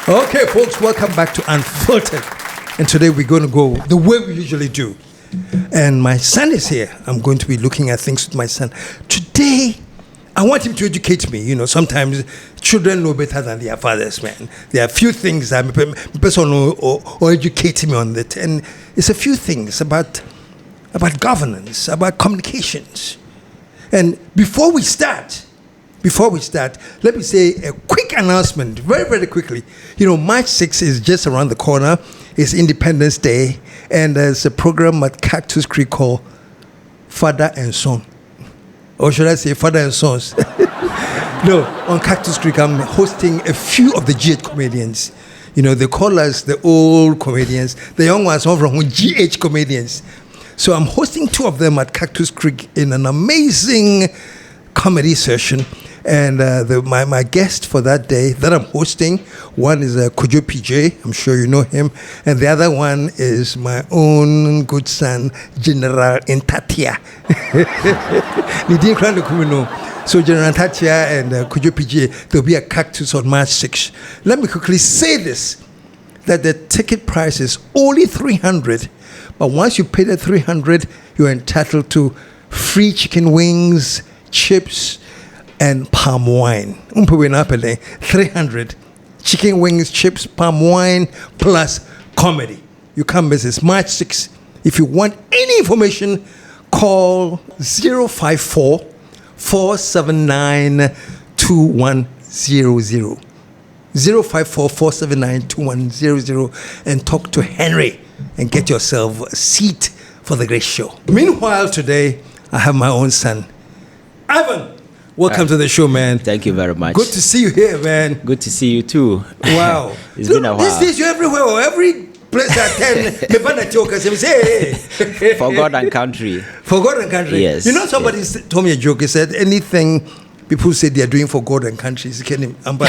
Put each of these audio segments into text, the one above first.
Okay, folks, welcome back to Unfiltered. And today we're going to go the way we usually do. And my son is here. I'm going to be looking at things with my son. Today, I want him to educate me. You know, sometimes children know better than their fathers, man. There are a few things that person or educate me on that. And it's a few things about governance, about communications. And before we start, let me say a quick announcement, very, very quickly. You know, March 6th is just around the corner. It's Independence Day, and there's a program at Cactus Creek called Father and Son. Or should I say Father and Sons? No, on Cactus Creek, I'm hosting a few of the GH comedians. You know, they call us the old comedians. The young ones are from GH comedians. So I'm hosting two of them at Cactus Creek in an amazing comedy session. And my guest for that day that I'm hosting, one is Kojo PJ, I'm sure you know him, and the other one is my own good son, General Ntatia. So General Ntatia and Kojo PJ, there'll be a Cactus on March 6th. Let me quickly say this, that the ticket price is only $300, but once you pay the $300, you're entitled to free chicken wings, chips, and palm wine. 300 chicken wings, chips, palm wine, plus comedy. You can't miss this. March 6th. If you want any information, call 054-479-2100. 054-479-2100 and talk to Henry and get yourself a seat for the great show. Meanwhile, today, I have my own son, Ivan. Welcome to the show, man. Thank you very much. Good to see you here, man. Good to see you too. Wow. It's been a while. These days, you're everywhere. Or every place I attend, hey. For God and country. For God and country. Yes. You know, somebody told me a joke. He said, anything people say they are doing for God and country is killing him.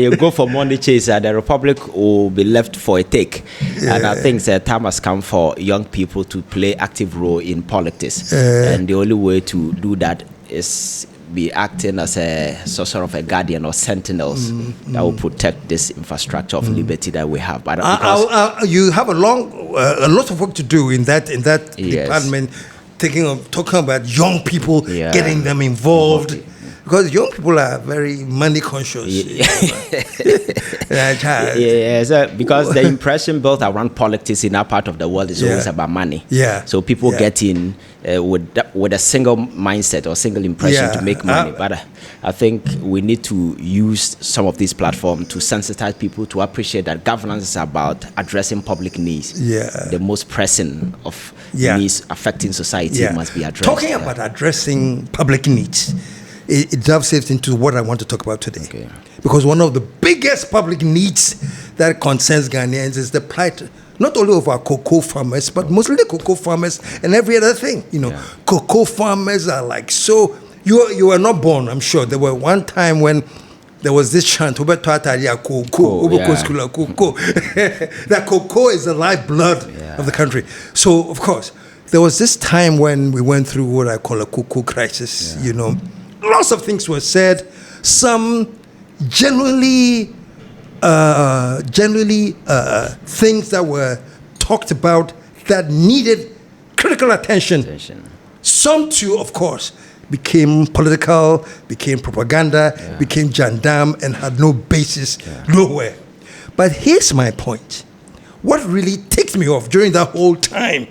You go for Monday chase, the Republic will be left for a take. Yeah. And I think the time has come for young people to play active role in politics. And the only way to do that is be acting as a sort of a guardian or sentinels that will protect this infrastructure of liberty that we have. But you have a lot of work to do in that yes. department. Talking about young people, getting them involved, because young people are very money conscious. Because the impression built around politics in our part of the world is always about money. Yeah. So people get in with a single mindset or single impression to make money. But I think we need to use some of these platforms to sensitize people to appreciate that governance is about addressing public needs. The most pressing of needs affecting society must be addressed. Talking about addressing public needs, it dovetails into what I want to talk about today. Okay. Because one of the biggest public needs that concerns Ghanaians is the plight, not only of our cocoa farmers, but mostly the cocoa farmers and every other thing. You know, cocoa farmers are like so. You were not born, I'm sure. There were one time when there was this chant, that cocoa is the lifeblood of the country. So, of course, there was this time when we went through what I call a cocoa crisis. You know, lots of things were said. Some genuinely things that were talked about that needed critical attention. Some too, of course, became political, became propaganda, became jandam, and had no basis nowhere. But here's my point. What really ticked me off during that whole time,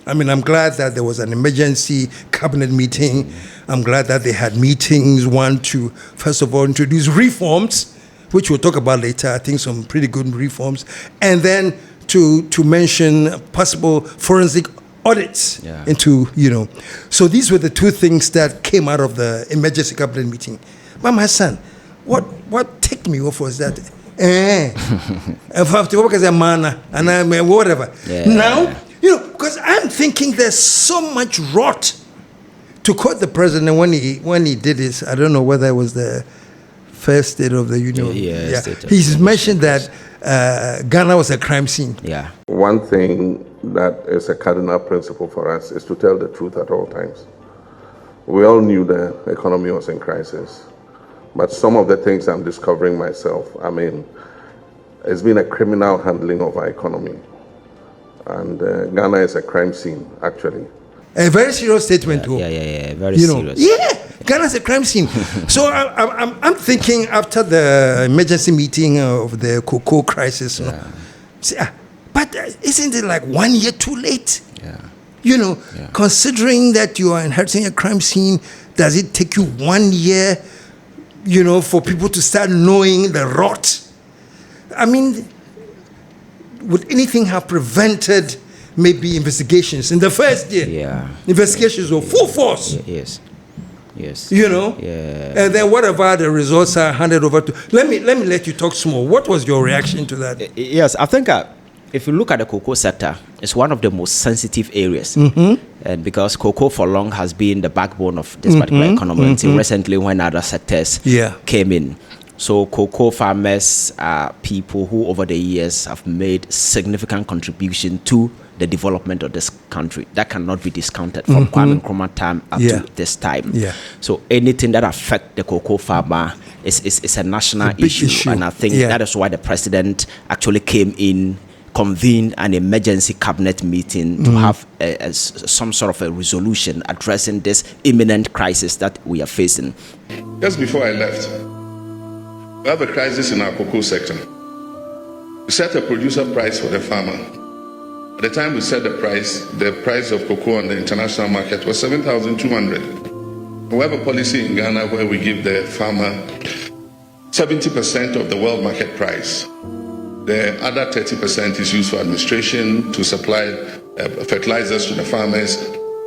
I mean, I'm glad that there was an emergency cabinet meeting. I'm glad that they had meetings, one to, first of all, introduce reforms, which we'll talk about later. I think some pretty good reforms. And then to mention possible forensic audits into, you know. So these were the two things that came out of the emergency cabinet meeting. But my son, what ticked me off was that, whatever. Now, you know, because I'm thinking there's so much rot. To quote the president when he did this, I don't know whether it was the first State of the Union. He's mentioned that Ghana was a crime scene. One thing that is a cardinal principle for us is to tell the truth at all times. We all knew the economy was in crisis. But some of the things I'm discovering myself, I mean, it's been a criminal handling of our economy. And Ghana is a crime scene, actually. A very serious statement, too. Yeah, very serious. Yeah, Ghana's a crime scene. So I'm thinking after the emergency meeting of the cocoa crisis, but isn't it like 1 year too late? Yeah. Considering that you are inheriting a crime scene, does it take you 1 year, for people to start knowing the rot? I mean, would anything have prevented maybe investigations in the first year? Yeah. Investigations were full force. Yes. Yeah. And then whatever the results are handed over to. Let me let you talk small. What was your reaction to that? Yes, I think if you look at the cocoa sector, it's one of the most sensitive areas. And because cocoa for long has been the backbone of this particular economy until recently when other sectors came in. So cocoa farmers are people who over the years have made significant contribution to the development of this country. That cannot be discounted from Kwame Nkrumah time up to this time. So anything that affects the cocoa farmer is a national issue. And I think that is why the president actually came in, convened an emergency cabinet meeting to have some sort of a resolution addressing this imminent crisis that we are facing. Just before I left, we have a crisis in our cocoa sector. We set a producer price for the farmer. At the time we set the price of cocoa on the international market was 7,200. We have a policy in Ghana where we give the farmer 70% of the world market price. The other 30% is used for administration, to supply fertilizers to the farmers,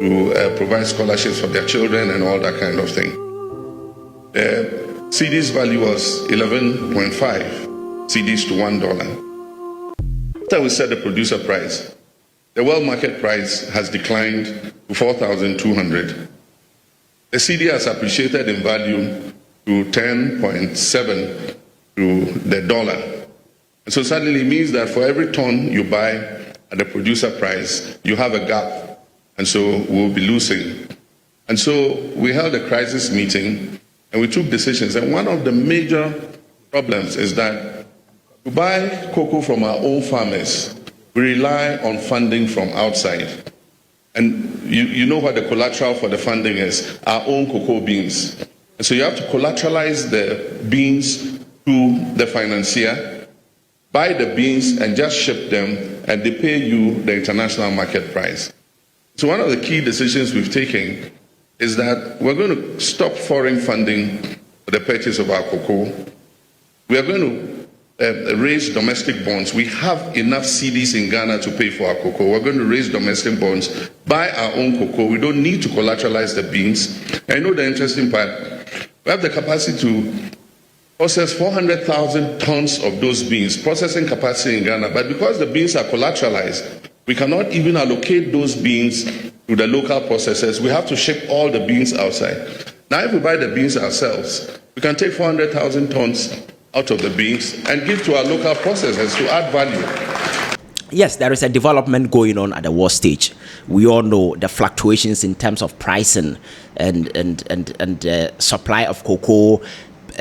to provide scholarships for their children and all that kind of thing. The CD's value was 11.5 CDs to $1. After we set the producer price, the world market price has declined to 4,200. The CD has appreciated in value to 10.7 to the dollar. And so suddenly it means that for every ton you buy at the producer price, you have a gap. And so we'll be losing. And so we held a crisis meeting and we took decisions. And one of the major problems is that to buy cocoa from our own farmers, we rely on funding from outside. And you know what the collateral for the funding is, our own cocoa beans. And so you have to collateralize the beans to the financier, buy the beans and just ship them, and they pay you the international market price. So one of the key decisions we've taken is that we're going to stop foreign funding for the purchase of our cocoa. We are going to raise domestic bonds. We have enough CDs in Ghana to pay for our cocoa. We're going to raise domestic bonds, buy our own cocoa. We don't need to collateralize the beans. I know the interesting part. We have the capacity to process 400,000 tons of those beans, processing capacity in Ghana. But because the beans are collateralized, we cannot even allocate those beans to the local processors. We have to ship all the beans outside. Now, if we buy the beans ourselves, we can take 400,000 tons out of the beans and give to our local processors to add value. Yes, there is a development going on at the world stage. We all know the fluctuations in terms of pricing and supply of cocoa.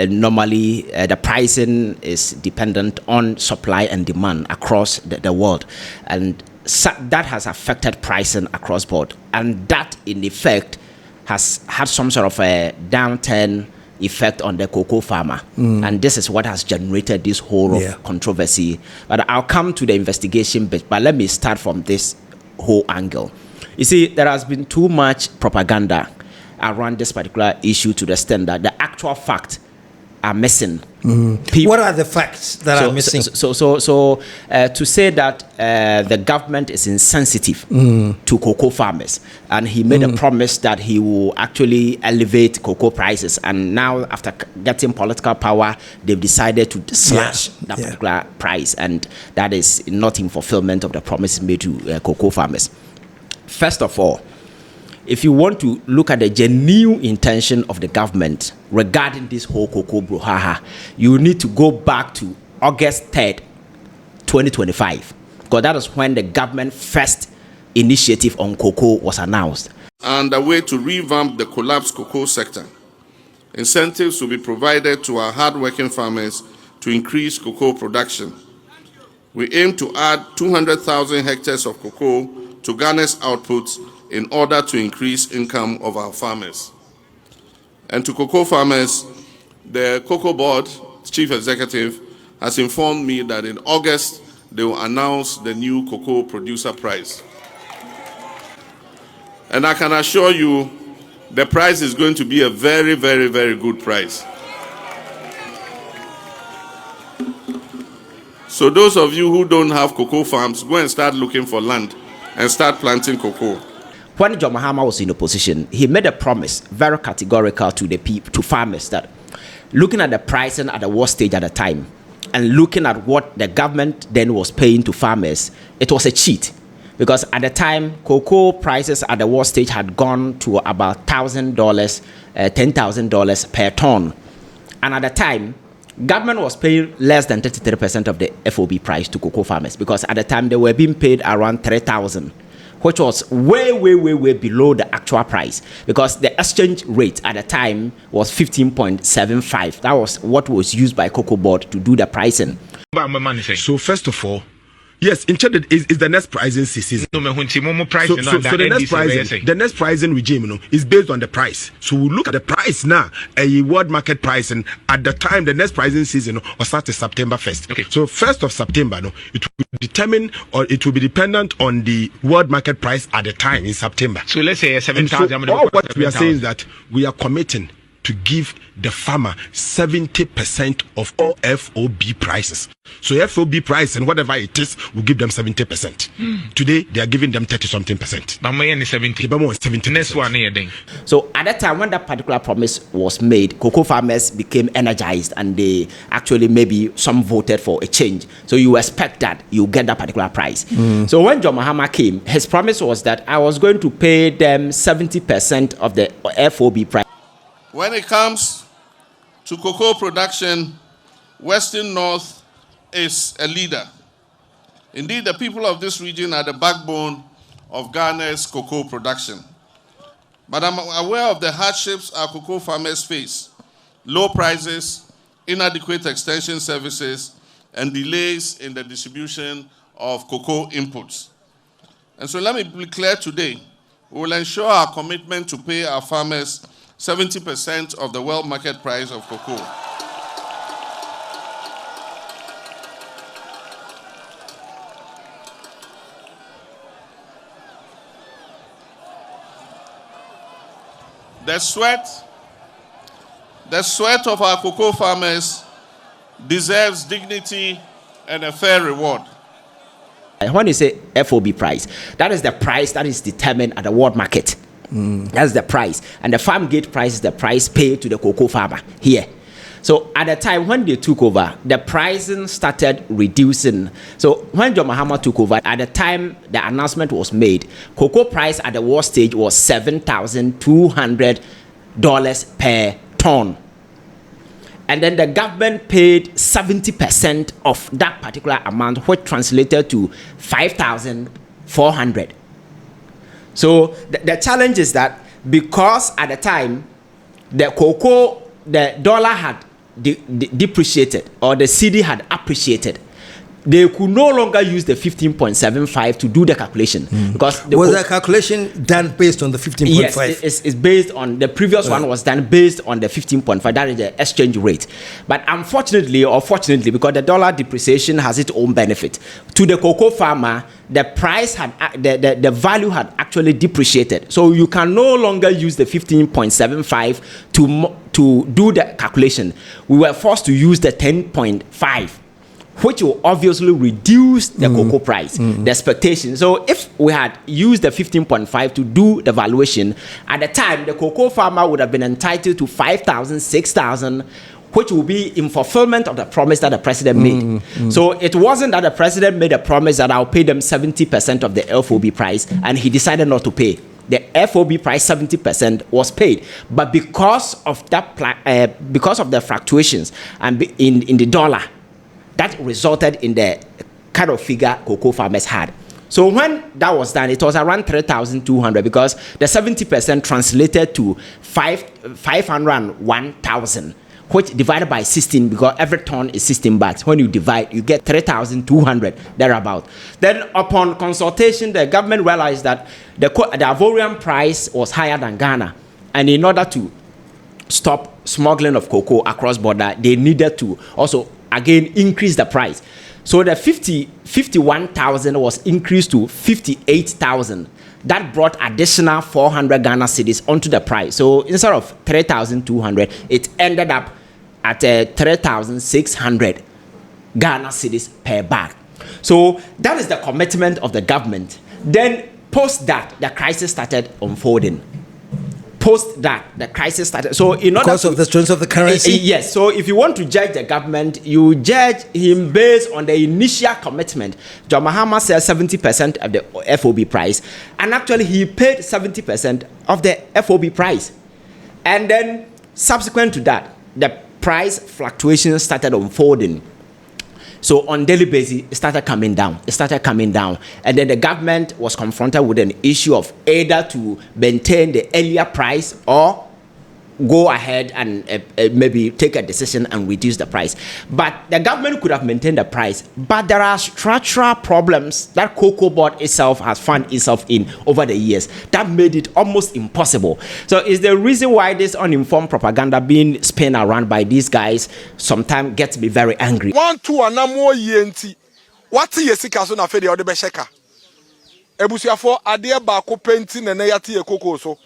Normally, the pricing is dependent on supply and demand across the world, and that has affected pricing across board. And that, in effect, has had some sort of a downturn effect on the cocoa farmer. And this is what has generated this whole of controversy. But I'll come to the investigation bit, but let me start from this whole angle. You see, there has been too much propaganda around this particular issue to the extent that the actual fact are missing. What are the facts that are missing? So to say that the government is insensitive to cocoa farmers, and he made a promise that he will actually elevate cocoa prices, and now after getting political power, they've decided to slash that particular price, and that is not in fulfillment of the promise made to cocoa farmers. First of all, if you want to look at the genuine intention of the government regarding this whole cocoa brouhaha, you need to go back to August 3rd, 2025, because that is when the government first initiative on cocoa was announced. And a way to revamp the collapsed cocoa sector, Incentives will be provided to our hard-working farmers to increase cocoa production. We aim to add 200,000 hectares of cocoa to Ghana's output in order to increase income of our farmers. And to cocoa farmers, the Cocobod chief executive has informed me that in August, they will announce the new cocoa producer price. And I can assure you, the price is going to be a very, very, very good price. So those of you who don't have cocoa farms, go and start looking for land and start planting cocoa. When John Mahama was in opposition, he made a promise, very categorical to the people, to farmers, that looking at the pricing at the war stage at the time, and looking at what the government then was paying to farmers, it was a cheat. Because at the time, cocoa prices at the war stage had gone to about $1,000, $10,000 per ton. And at the time, government was paying less than 33% of the FOB price to cocoa farmers, because at the time they were being paid around $3,000, which was way, way, way, way below the actual price, because the exchange rate at the time was 15.75. That was what was used by Cocobod to do the pricing. So first of all, yes, in Chad is the next pricing season. So the next pricing regime, is based on the price. So we look at the price now, a world market pricing at the time the next pricing season will start September 1st. Okay. So 1st of September, it will determine, or it will be dependent on the world market price at the time in September. So let's say 7,000. So all what we are saying is that we are committing to give the farmer 70% of all FOB prices. So FOB price and whatever it is, we'll give them 70%. Today, they are giving them 30-something percent. So at that time, when that particular promise was made, cocoa farmers became energized, and they actually maybe some voted for a change. So you expect that you get that particular price. So when John Mahama came, his promise was that I was going to pay them 70% of the FOB price. When it comes to cocoa production, Western North is a leader. Indeed, the people of this region are the backbone of Ghana's cocoa production. But I'm aware of the hardships our cocoa farmers face: low prices, inadequate extension services, and delays in the distribution of cocoa inputs. And so let me be clear today, we will ensure our commitment to pay our farmers 70% of the world market price of cocoa. The sweat of our cocoa farmers deserves dignity and a fair reward. When you say FOB price, that is the price that is determined at the world market. That's the price, and the farm gate price is the price paid to the cocoa farmer here. So at the time when they took over, the pricing started reducing. So when John Mahama took over, at the time the announcement was made, cocoa price at the war stage was $7,200 per ton. And then the government paid 70% of that particular amount, which translated to 5,400. So the challenge is that because at the time the dollar had depreciated, or the CD had appreciated, they could no longer use the 15.75 to do the calculation. Because was the calculation done based on the 15.5? Yes, it's based on the previous one was done based on the 15.5. That is the exchange rate. But unfortunately or fortunately, because the dollar depreciation has its own benefit, to the cocoa farmer, the price had the value had actually depreciated. So you can no longer use the 15.75 to do the calculation. We were forced to use the 10.5. which will obviously reduce the cocoa price, the expectation. So if we had used the 15.5 to do the valuation, at the time, the cocoa farmer would have been entitled to 5,000, 6,000, which will be in fulfillment of the promise that the president made. So it wasn't that the president made a promise that I'll pay them 70% of the FOB price, and he decided not to pay. The FOB price 70% was paid, but because of that, because of the fluctuations and in the dollar, that resulted in the kind of figure cocoa farmers had. So when that was done, it was around 3,200 because the 70% translated to 501,000, which divided by 16 because every ton is 16 bags. When you divide, you get 3,200 thereabout. Then upon consultation, the government realized that the Ivorian price was higher than Ghana, and in order to stop smuggling of cocoa across border, they needed to also again increase the price. So the 51,000 was increased to 58,000. That brought additional 400 Ghana cedis onto the price. So instead of 3,200, it ended up at 3,600 Ghana cedis per bag. So that is the commitment of the government. Then post that, the crisis started unfolding. Post that, the crisis started. So in order because of the strength of the currency? Yes. So if you want to judge the government, you judge him based on the initial commitment. John Mahama said 70% of the FOB price. And actually, he paid 70% of the FOB price. And then subsequent to that, the price fluctuations started unfolding. So on daily basis, it started coming down. And then the government was confronted with an issue of either to maintain the earlier price or go ahead and maybe take a decision and reduce the price. But the government could have maintained the price. But there are structural problems that Cocobod itself has found itself in over the years that made it almost impossible. So it's the reason why this uninformed propaganda being spun around by these guys sometimes gets me very angry. 1 2 anamo yenti. What yesika so na fe de ode be sheka. Ebusuafo ade ba ko penti na yate ye koko so.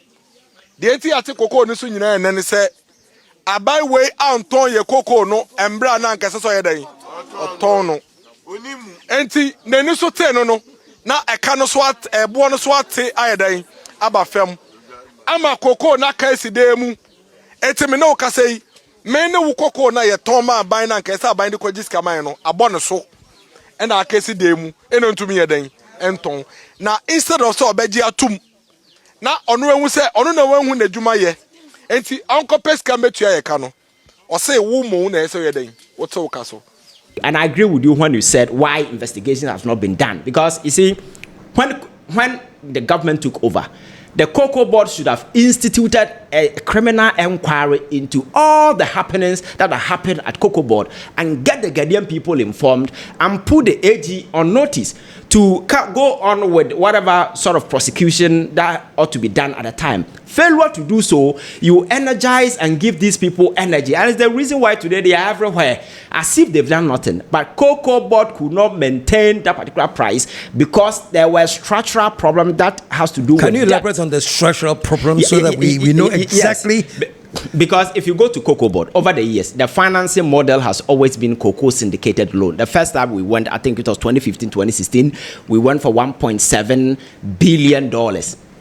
The ati koko ni so nyina ene ne se abai we anton ye koko no embra na nkese so ye dan oton no enti nani so te no na eka no so ebo no so ate ayedan aba fam ama koko na ka eside mu enti me no ka sei me ne wo koko na ye ton ma abai na nkese abai de kwajiska man no abo no so e na aka eside mu e no ntumi ye dan enton na instead of so obeji atum na onu ehu se onu na wehu na djuma ye enti anko peska metua ye ka no o say wo mo na ese ye den wo te wo ka so. And I agree with you when you said why investigation has not been done, because you see when the government took over, the Cocobod should have instituted a criminal inquiry into all the happenings that have happened at Cocobod and get the Ghanaian people informed and put the AG on notice to go on with whatever sort of prosecution that ought to be done at the time. Failure to do so, you energize and give these people energy. And it's the reason why today they are everywhere, as if they've done nothing. But Cocobod could not maintain that particular price because there were structural problems that has to do with... Can you elaborate on the structural problems so that we know exactly... Yes. Because if you go to Cocobod, over the years, the financing model has always been cocoa syndicated loan. The first time we went, I think it was 2015, 2016, we went for $1.7 billion.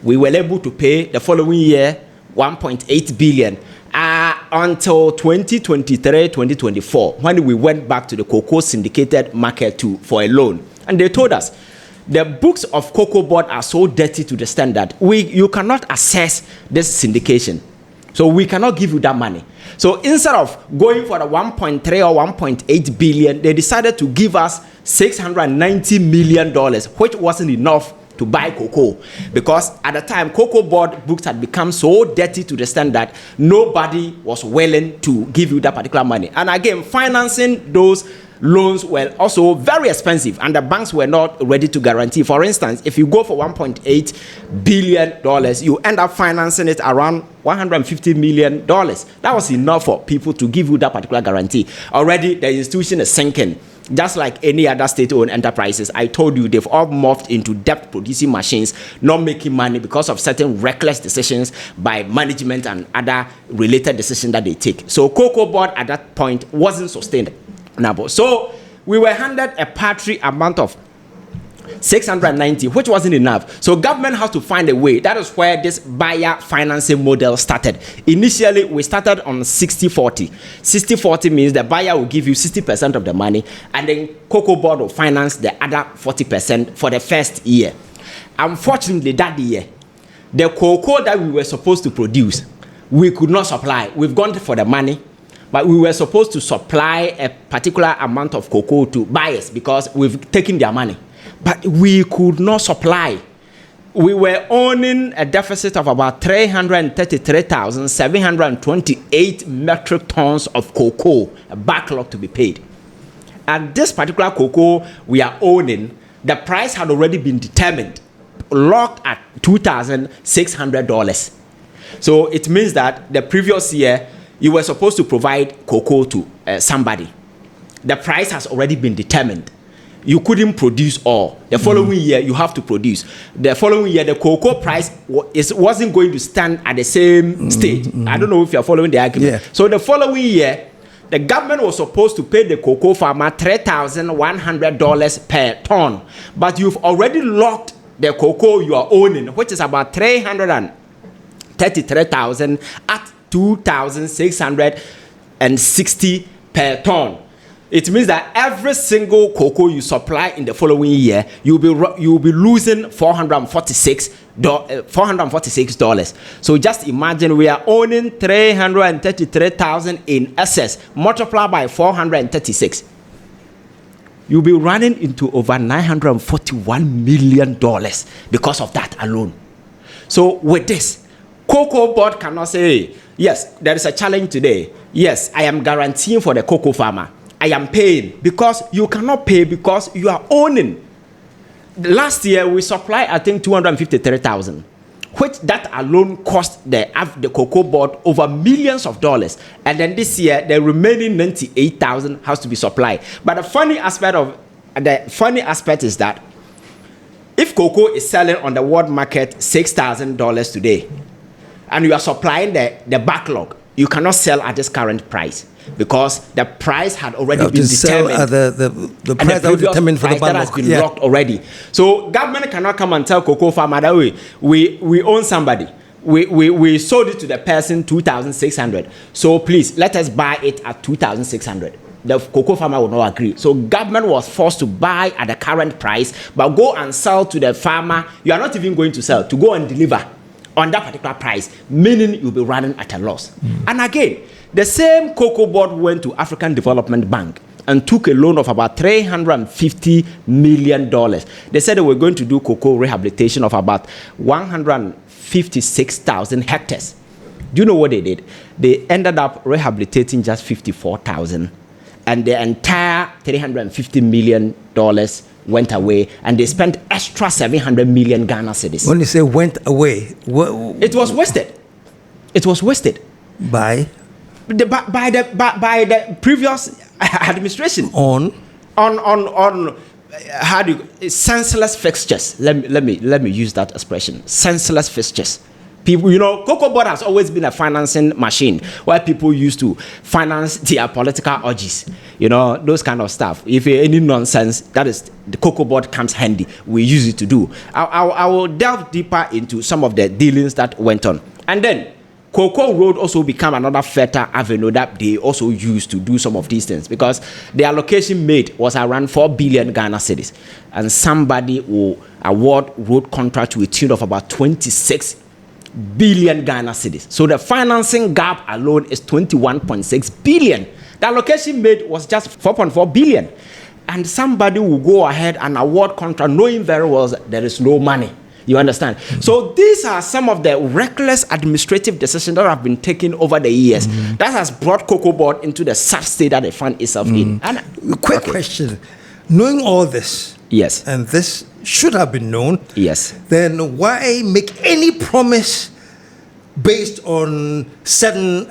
We were able to pay the following year $1.8 billion until 2023, 2024, when we went back to the cocoa syndicated market for a loan. And they told us, the books of Cocobod are so dirty to the standard, you cannot assess this syndication. So we cannot give you that money. So instead of going for the 1.3 or 1.8 billion, they decided to give us $690 million, which wasn't enough to buy cocoa. Because at the time, Cocobod books had become so dirty to the standard, nobody was willing to give you that particular money. And again, financing those loans were also very expensive and the banks were not ready to guarantee. For instance, if you go for $1.8 billion, you end up financing it around $150 million. That was enough for people to give you that particular guarantee. Already, the institution is sinking. Just like any other state-owned enterprises, I told you they've all morphed into debt-producing machines, not making money because of certain reckless decisions by management and other related decisions that they take. So Cocobod at that point wasn't sustained. So we were handed a paltry amount of 690, which wasn't enough. So government has to find a way. That is where this buyer financing model started. Initially, we started on 60-40. 60-40 means the buyer will give you 60% of the money, and then Cocobod will finance the other 40% for the first year. Unfortunately, that year, the cocoa that we were supposed to produce, we could not supply. We've gone for the money, but we were supposed to supply a particular amount of cocoa to buyers because we've taken their money. but we could not supply. We were owning a deficit of about 333,728 metric tons of cocoa, a backlog to be paid. And this particular cocoa we are owning, the price had already been determined, locked at $2,600. So it means that the previous year, you were supposed to provide cocoa to somebody. The price has already been determined. You couldn't produce all. The following year, you have to produce. The following year, the cocoa price wasn't going to stand at the same stage. I don't know if you're following the argument. Yeah. So the following year, the government was supposed to pay the cocoa farmer $3,100 per ton. But you've already locked the cocoa you are owning, which is about 333,000 at 2,660 per ton. It means that every single cocoa you supply in the following year, you'll be losing $446. So just imagine we are owning 333,000 in excess, multiplied by 436. You'll be running into over $941 million because of that alone. So with this, Cocobod cannot say, yes, there is a challenge today. Yes, I am guaranteeing for the cocoa farmer. I am paying, because you cannot pay because you are owning. Last year we supplied, I think, 253,000, which that alone cost the Cocobod over millions of dollars. And then this year the remaining 98,000 has to be supplied. But the funny aspect is that if cocoa is selling on the world market $6,000 today, and you are supplying the backlog, you cannot sell at this current price, because the price had already been determined. The price that was determined for the backlog. That has been locked already. So government cannot come and tell cocoa farmer that we own somebody. We sold it to the person 2,600. So please let us buy it at 2,600. The cocoa farmer will not agree. So government was forced to buy at the current price, but go and sell to the farmer. You are not even going to sell, to go and deliver on that particular price, meaning you'll be running at a loss. And again, the same Cocobod went to African Development Bank and took a loan of about $350 million. They said they were going to do cocoa rehabilitation of about 156,000 hectares. Do you know what they did? They ended up rehabilitating just 54,000, and the entire $350 million went away, and they spent extra 700 million Ghana cedis. When you say went away, it was wasted. It was wasted by the previous administration on how do you, senseless fixtures. Let me use that expression. Senseless fixtures. People, Cocobod has always been a financing machine where people used to finance their political urges, those kind of stuff. If any nonsense, that is, the Cocobod comes handy. We use it to do. I will delve deeper into some of the dealings that went on. And then Cocoa Road also became another fertile avenue that they also used to do some of these things, because the allocation made was around 4 billion Ghana cedis, and somebody will award road contract to a tune of about 26 billion Ghana cedis. So the financing gap alone is 21.6 billion. The allocation made was just 4.4 billion. And somebody will go ahead and award contract knowing very well that there is no money. You understand? So these are some of the reckless administrative decisions that have been taken over the years that has brought Cocobod into the sad state that they find itself in. And quick question. Knowing all this, yes, and this should have been known, yes, then why make any promise based on certain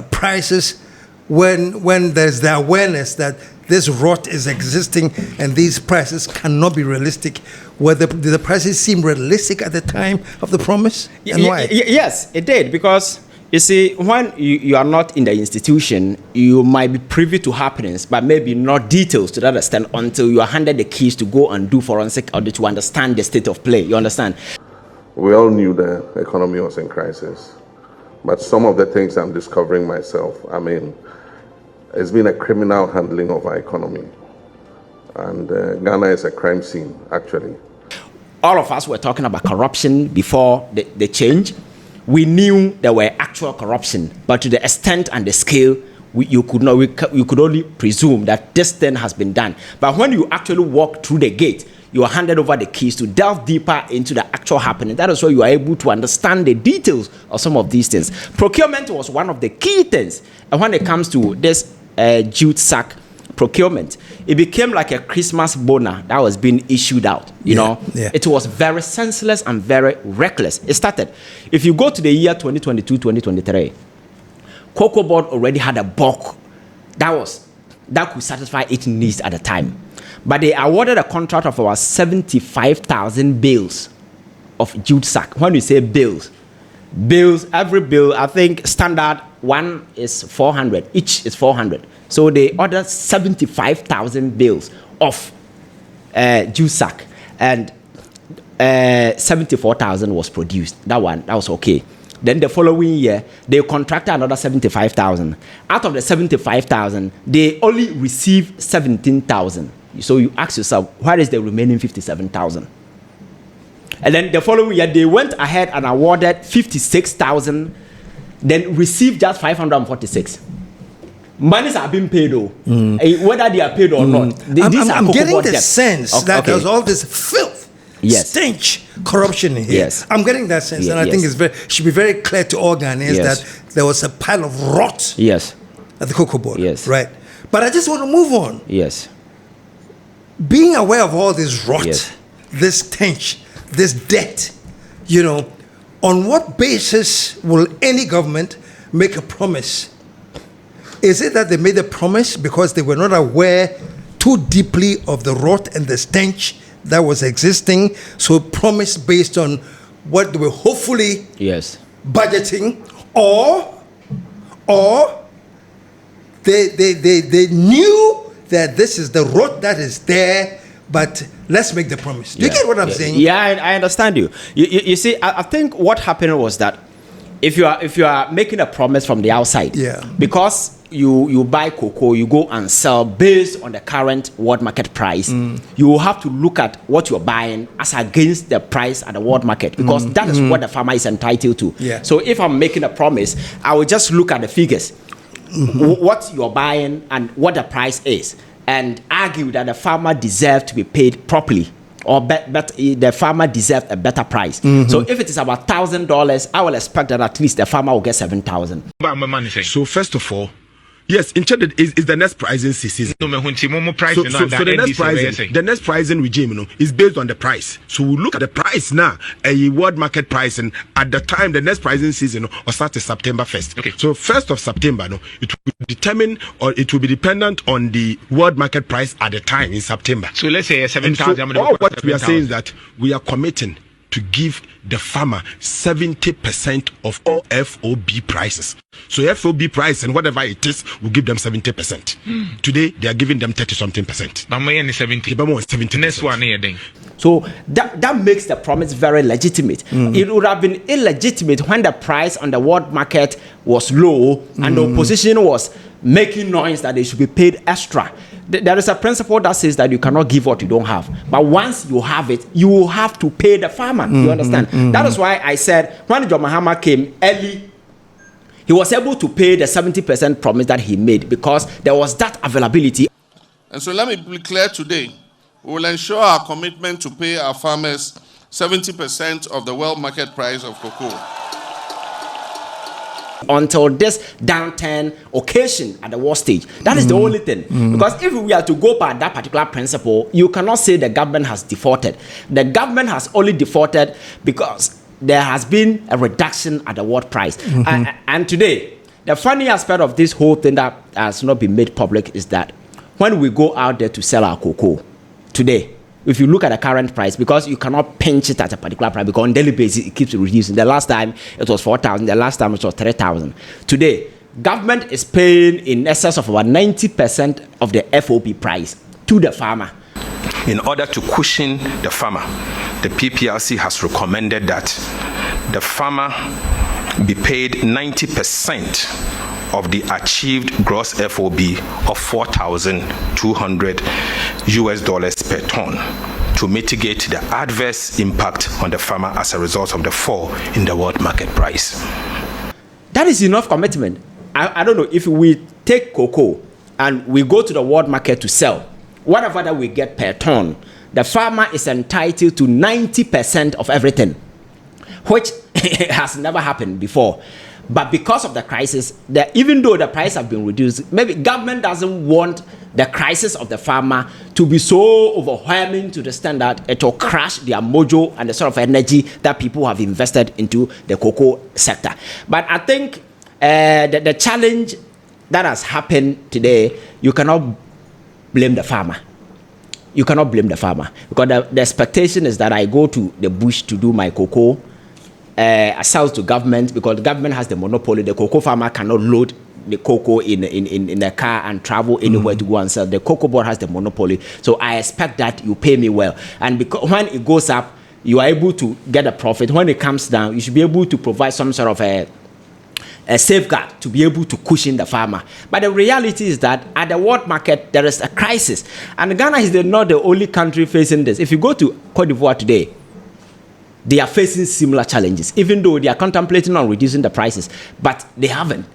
prices when there's the awareness that this rot is existing and these prices cannot be realistic? Whether the prices seem realistic at the time of the promise, and why? Yes, it did, because you see, when you are not in the institution, you might be privy to happenings, but maybe not details to that extent until you are handed the keys to go and do forensic audit to understand the state of play. You understand? We all knew the economy was in crisis, but some of the things I'm discovering myself, it's been a criminal handling of our economy. And Ghana is a crime scene, actually. All of us were talking about corruption before the change. We knew there were actual corruption, but to the extent and the scale, you could only presume that this thing has been done. But when you actually walk through the gate, you are handed over the keys to delve deeper into the actual happening. That is why you are able to understand the details of some of these things. Procurement was one of the key things. And when it comes to this jute sack procurement, it became like a Christmas bonus that was being issued out. You know, it was very senseless and very reckless. It started. If you go to the year 2022, 2023, Cocobod already had a bulk that could satisfy its needs at the time. But they awarded a contract of about 75,000 bales of jute sack. When you say bales, every bill, I think standard one is 400. Each is 400. So they ordered 75,000 bales of jute sack, and 74,000 was produced. That was okay. Then the following year, they contracted another 75,000. Out of the 75,000, they only received 17,000. So you ask yourself, where is the remaining 57,000? And then the following year, they went ahead and awarded 56,000, then received just 546. Monies are being paid, though. Whether they are paid or not. I'm getting the sense that there's all this filth, stench, corruption in here. Yes. I'm getting that sense, and I think should be very clear to all Ghanaians that there was a pile of rot at the Cocobod. Yes. Right. But I just want to move on. Yes. Being aware of all this rot, this stench, this debt, on what basis will any government make a promise? Is it that they made a promise because they were not aware too deeply of the rot and the stench that was existing, so promise based on what they were hopefully budgeting, or they knew that this is the rot that is there, but let's make the promise. Do you get what I'm saying? Yeah, I understand you. You see, I think what happened was that if you are making a promise from the outside, because you buy cocoa, you go and sell based on the current world market price, you will have to look at what you're buying as against the price at the world market, because that is what the farmer is entitled to. So if I'm making a promise, I will just look at the figures, what you're buying and what the price is, and argue that the farmer deserves to be paid properly, or the farmer deserves a better price. So if it is about $1,000, I will expect that at least the farmer will get 7,000. So first of all, yes, in Chad is the next pricing season. So the next pricing regime, is based on the price. So we look at the price now, a world market price, and at the time the next pricing season will start September 1st. Okay. So 1st of September, it will determine, or it will be dependent on the world market price at the time in September. So let's say 7,000. So what we are saying is that we are committing to give the farmer 70% of all FOB prices. So FOB price and whatever it is, we'll give them 70%. Today, they are giving them 30-something%. Next one. So that makes the promise very legitimate. It would have been illegitimate when the price on the world market was low and the opposition was making noise that they should be paid extra. There is a principle that says that you cannot give what you don't have. But once you have it, you will have to pay the farmer. You understand? That is why I said when John Mahama came early, he was able to pay the 70% promise that he made because there was that availability. And so let me be clear today. We will ensure our commitment to pay our farmers 70% of the world market price of cocoa. Until this downturn occasion at the war stage. That is the only thing. Because if we are to go by that particular principle, you cannot say the government has defaulted. The government has only defaulted because there has been a reduction at the world price. And today, the funny aspect of this whole thing that has not been made public is that when we go out there to sell our cocoa today, if you look at the current price, because you cannot pinch it at a particular price, because on daily basis it keeps reducing. The last time it was 4,000, the last time it was 3,000. Today, government is paying in excess of about 90% of the FOB price to the farmer. In order to cushion the farmer, the PPRC has recommended that the farmer be paid 90% of the achieved gross FOB of $4,200 per ton to mitigate the adverse impact on the farmer as a result of the fall in the world market price. That is enough commitment. I don't know, if we take cocoa and we go to the world market to sell, whatever that we get per ton, the farmer is entitled to 90% of everything, which has never happened before. But because of the crisis, even though the price have been reduced, maybe government doesn't want the crisis of the farmer to be so overwhelming to the extent that it will crash their mojo and the sort of energy that people have invested into the cocoa sector. But I think the challenge that has happened today, you cannot blame the farmer. You cannot blame the farmer, because the expectation is that I go to the bush to do my cocoa. I sell to government, because the government has the monopoly. The cocoa farmer cannot load the cocoa in a car and travel anywhere to go and sell. The Cocobod has the monopoly, so I expect that you pay me well. And because when it goes up, you are able to get a profit. When it comes down, you should be able to provide some sort of a safeguard to be able to cushion the farmer. But the reality is that at the world market, there is a crisis, and Ghana is not the only country facing this. If you go to Cote d'Ivoire today, they are facing similar challenges, even though they are contemplating on reducing the prices, but they haven't.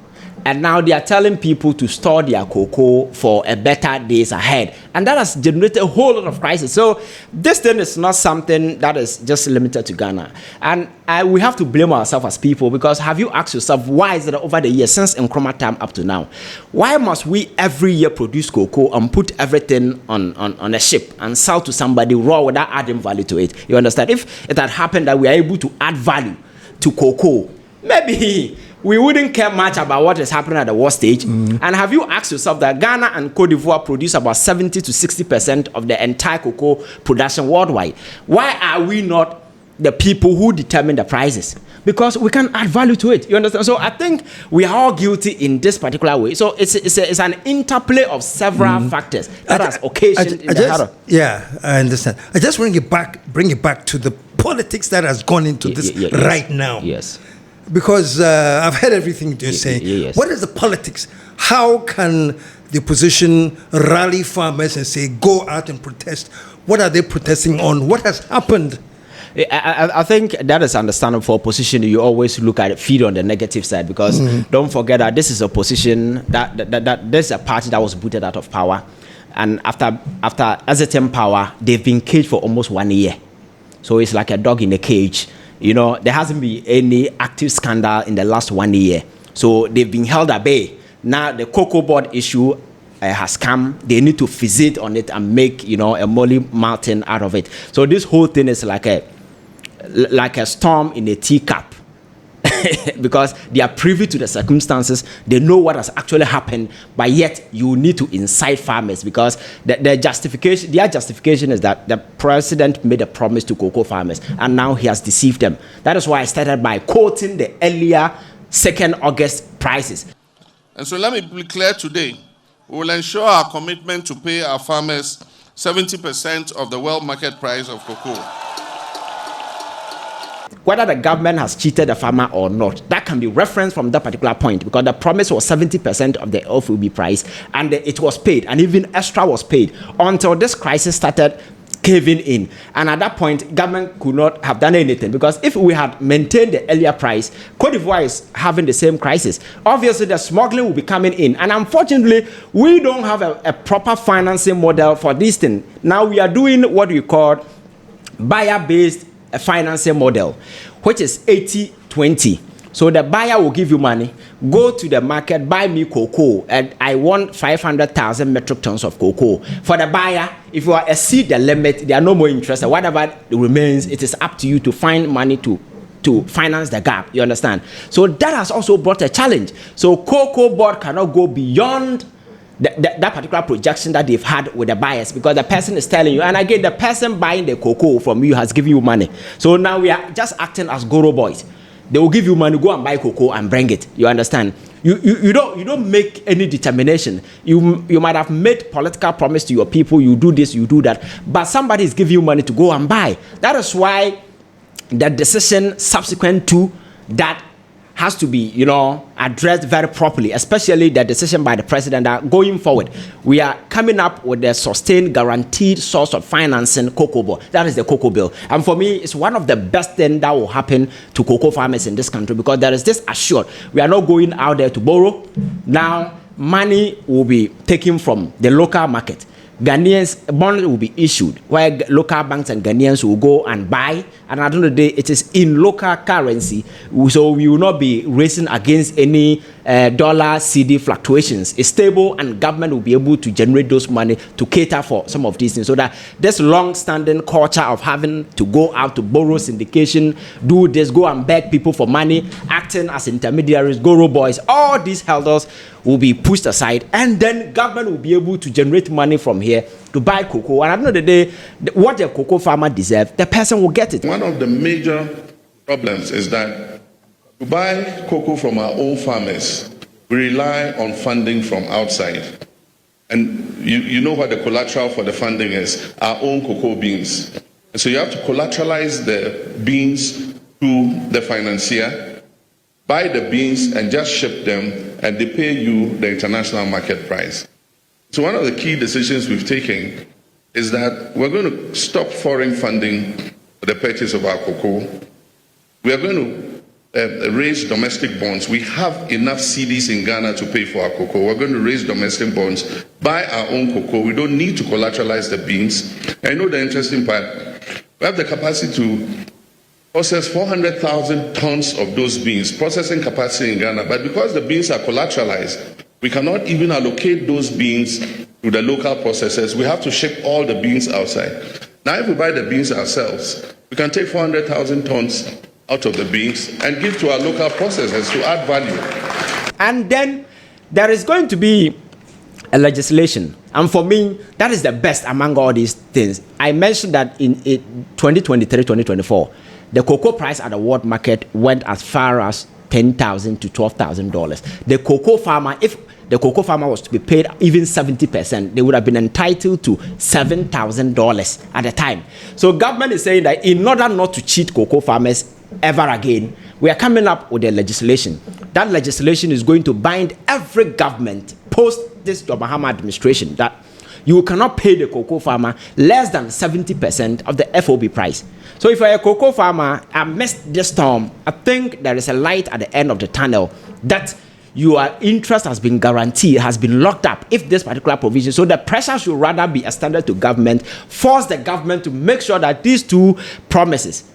And now they are telling people to store their cocoa for a better days ahead. And that has generated a whole lot of crisis. So this thing is not something that is just limited to Ghana. And we have to blame ourselves as people, because have you asked yourself, why is it that over the years, since Nkrumah time up to now, why must we every year produce cocoa and put everything on a ship and sell to somebody raw without adding value to it? You understand? If it had happened that we are able to add value to cocoa, maybe we wouldn't care much about what is happening at the war stage. And have you asked yourself that Ghana and Cote d'Ivoire produce about 70 to 60% of the entire cocoa production worldwide? Why are we not the people who determine the prices? Because we can add value to it. You understand? So I think we are all guilty in this particular way. So it's an interplay of several factors that has occasioned Yeah, I understand. I just bring it back to the politics that has gone into this right now. Yes. Because I've heard everything you're saying. Yes. What is the politics? How can the opposition rally farmers and say, go out and protest? What are they protesting on? What has happened? I think that is understandable for opposition. You always look at it, feed on the negative side, because don't forget that this is a position that this is a party that was booted out of power. And after exiting power, they've been caged for almost 1 year. So it's like a dog in a cage. You know, there hasn't been any active scandal in the last 1 year. So they've been held at bay. Now the Cocobod issue has come. They need to visit on it and make, a Molly Martin out of it. So this whole thing is like a storm in a teacup. Because they are privy to the circumstances, they know what has actually happened, but yet you need to incite farmers, because their justification is that the president made a promise to cocoa farmers and now he has deceived them. That is why I started by quoting the earlier 2nd August prices. And so let me be clear today. We will ensure our commitment to pay our farmers 70% of the world market price of cocoa. Whether the government has cheated the farmer or not, that can be referenced from that particular point, because the promise was 70% of the FOB price, and it was paid, and even extra was paid until this crisis started caving in. And at that point, government could not have done anything, because if we had maintained the earlier price, Cote d'Ivoire is having the same crisis. Obviously, the smuggling will be coming in, and unfortunately, we don't have a proper financing model for this thing. Now we are doing what we call buyer-based financing model, which is 80-20. So the buyer will give you money, go to the market, buy me cocoa, and I want 500,000 metric tons of cocoa. For the buyer, if you exceed the limit, they are no more interested. Whatever remains, it is up to you to find money to finance the gap. You understand? So that has also brought a challenge. So Cocobod cannot go beyond that particular projection that they've had with the buyers, because the person is telling you, and again, the person buying the cocoa from you has given you money. So now we are just acting as Goro boys. They will give you money, go and buy cocoa and bring it. You understand? You don't make any determination. You might have made political promise to your people, you do this, you do that, but somebody is giving you money to go and buy. That is why the decision subsequent to that has to be, addressed very properly, especially the decision by the president that going forward, we are coming up with a sustained, guaranteed source of financing Cocobod. That is the cocoa bill. And for me, it's one of the best things that will happen to cocoa farmers in this country, because there is this assured. We are not going out there to borrow. Now, money will be taken from the local market. Ghanaians, bonds will be issued where local banks and Ghanaians will go and buy, and at the end of the day, it is in local currency, so we will not be racing against any dollar CD fluctuations. It's stable, and government will be able to generate those money to cater for some of these things, so that this long-standing culture of having to go out to borrow syndication, do this, go and beg people for money, acting as intermediaries, goro boys, all these hurdles will be pushed aside, and then government will be able to generate money from here to buy cocoa. And at the end of the day, what the cocoa farmer deserves, the person will get it. One of the major problems is that to buy cocoa from our own farmers, we rely on funding from outside. And you know what the collateral for the funding is, our own cocoa beans. And so you have to collateralize the beans to the financier, buy the beans and just ship them, and they pay you the international market price. So one of the key decisions we've taken is that we're going to stop foreign funding for the purchase of our cocoa. We are going to raise domestic bonds. We have enough CDs in Ghana to pay for our cocoa. We're going to raise domestic bonds, buy our own cocoa. We don't need to collateralize the beans. I know the interesting part. We have the capacity to process 400,000 tons of those beans, processing capacity in Ghana. But because the beans are collateralized, we cannot even allocate those beans to the local processors. We have to ship all the beans outside. Now, if we buy the beans ourselves, we can take 400,000 tons out of the beans and give to our local processors to add value. And then there is going to be a legislation. And for me, that is the best among all these things. I mentioned that in 2023-2024, the cocoa price at the world market went as far as $10,000 to $12,000. The cocoa farmer, if the cocoa farmer was to be paid even 70%, they would have been entitled to $7,000 at the time. So government is saying that in order not to cheat cocoa farmers ever again, we are coming up with a legislation. That legislation is going to bind every government post this John Mahama administration that you cannot pay the cocoa farmer less than 70% of the FOB price. So if you're a cocoa farmer, I missed this storm, I think there is a light at the end of the tunnel that your interest has been guaranteed, has been locked up if this particular provision. So the pressure should rather be extended to government, force the government to make sure that these two promises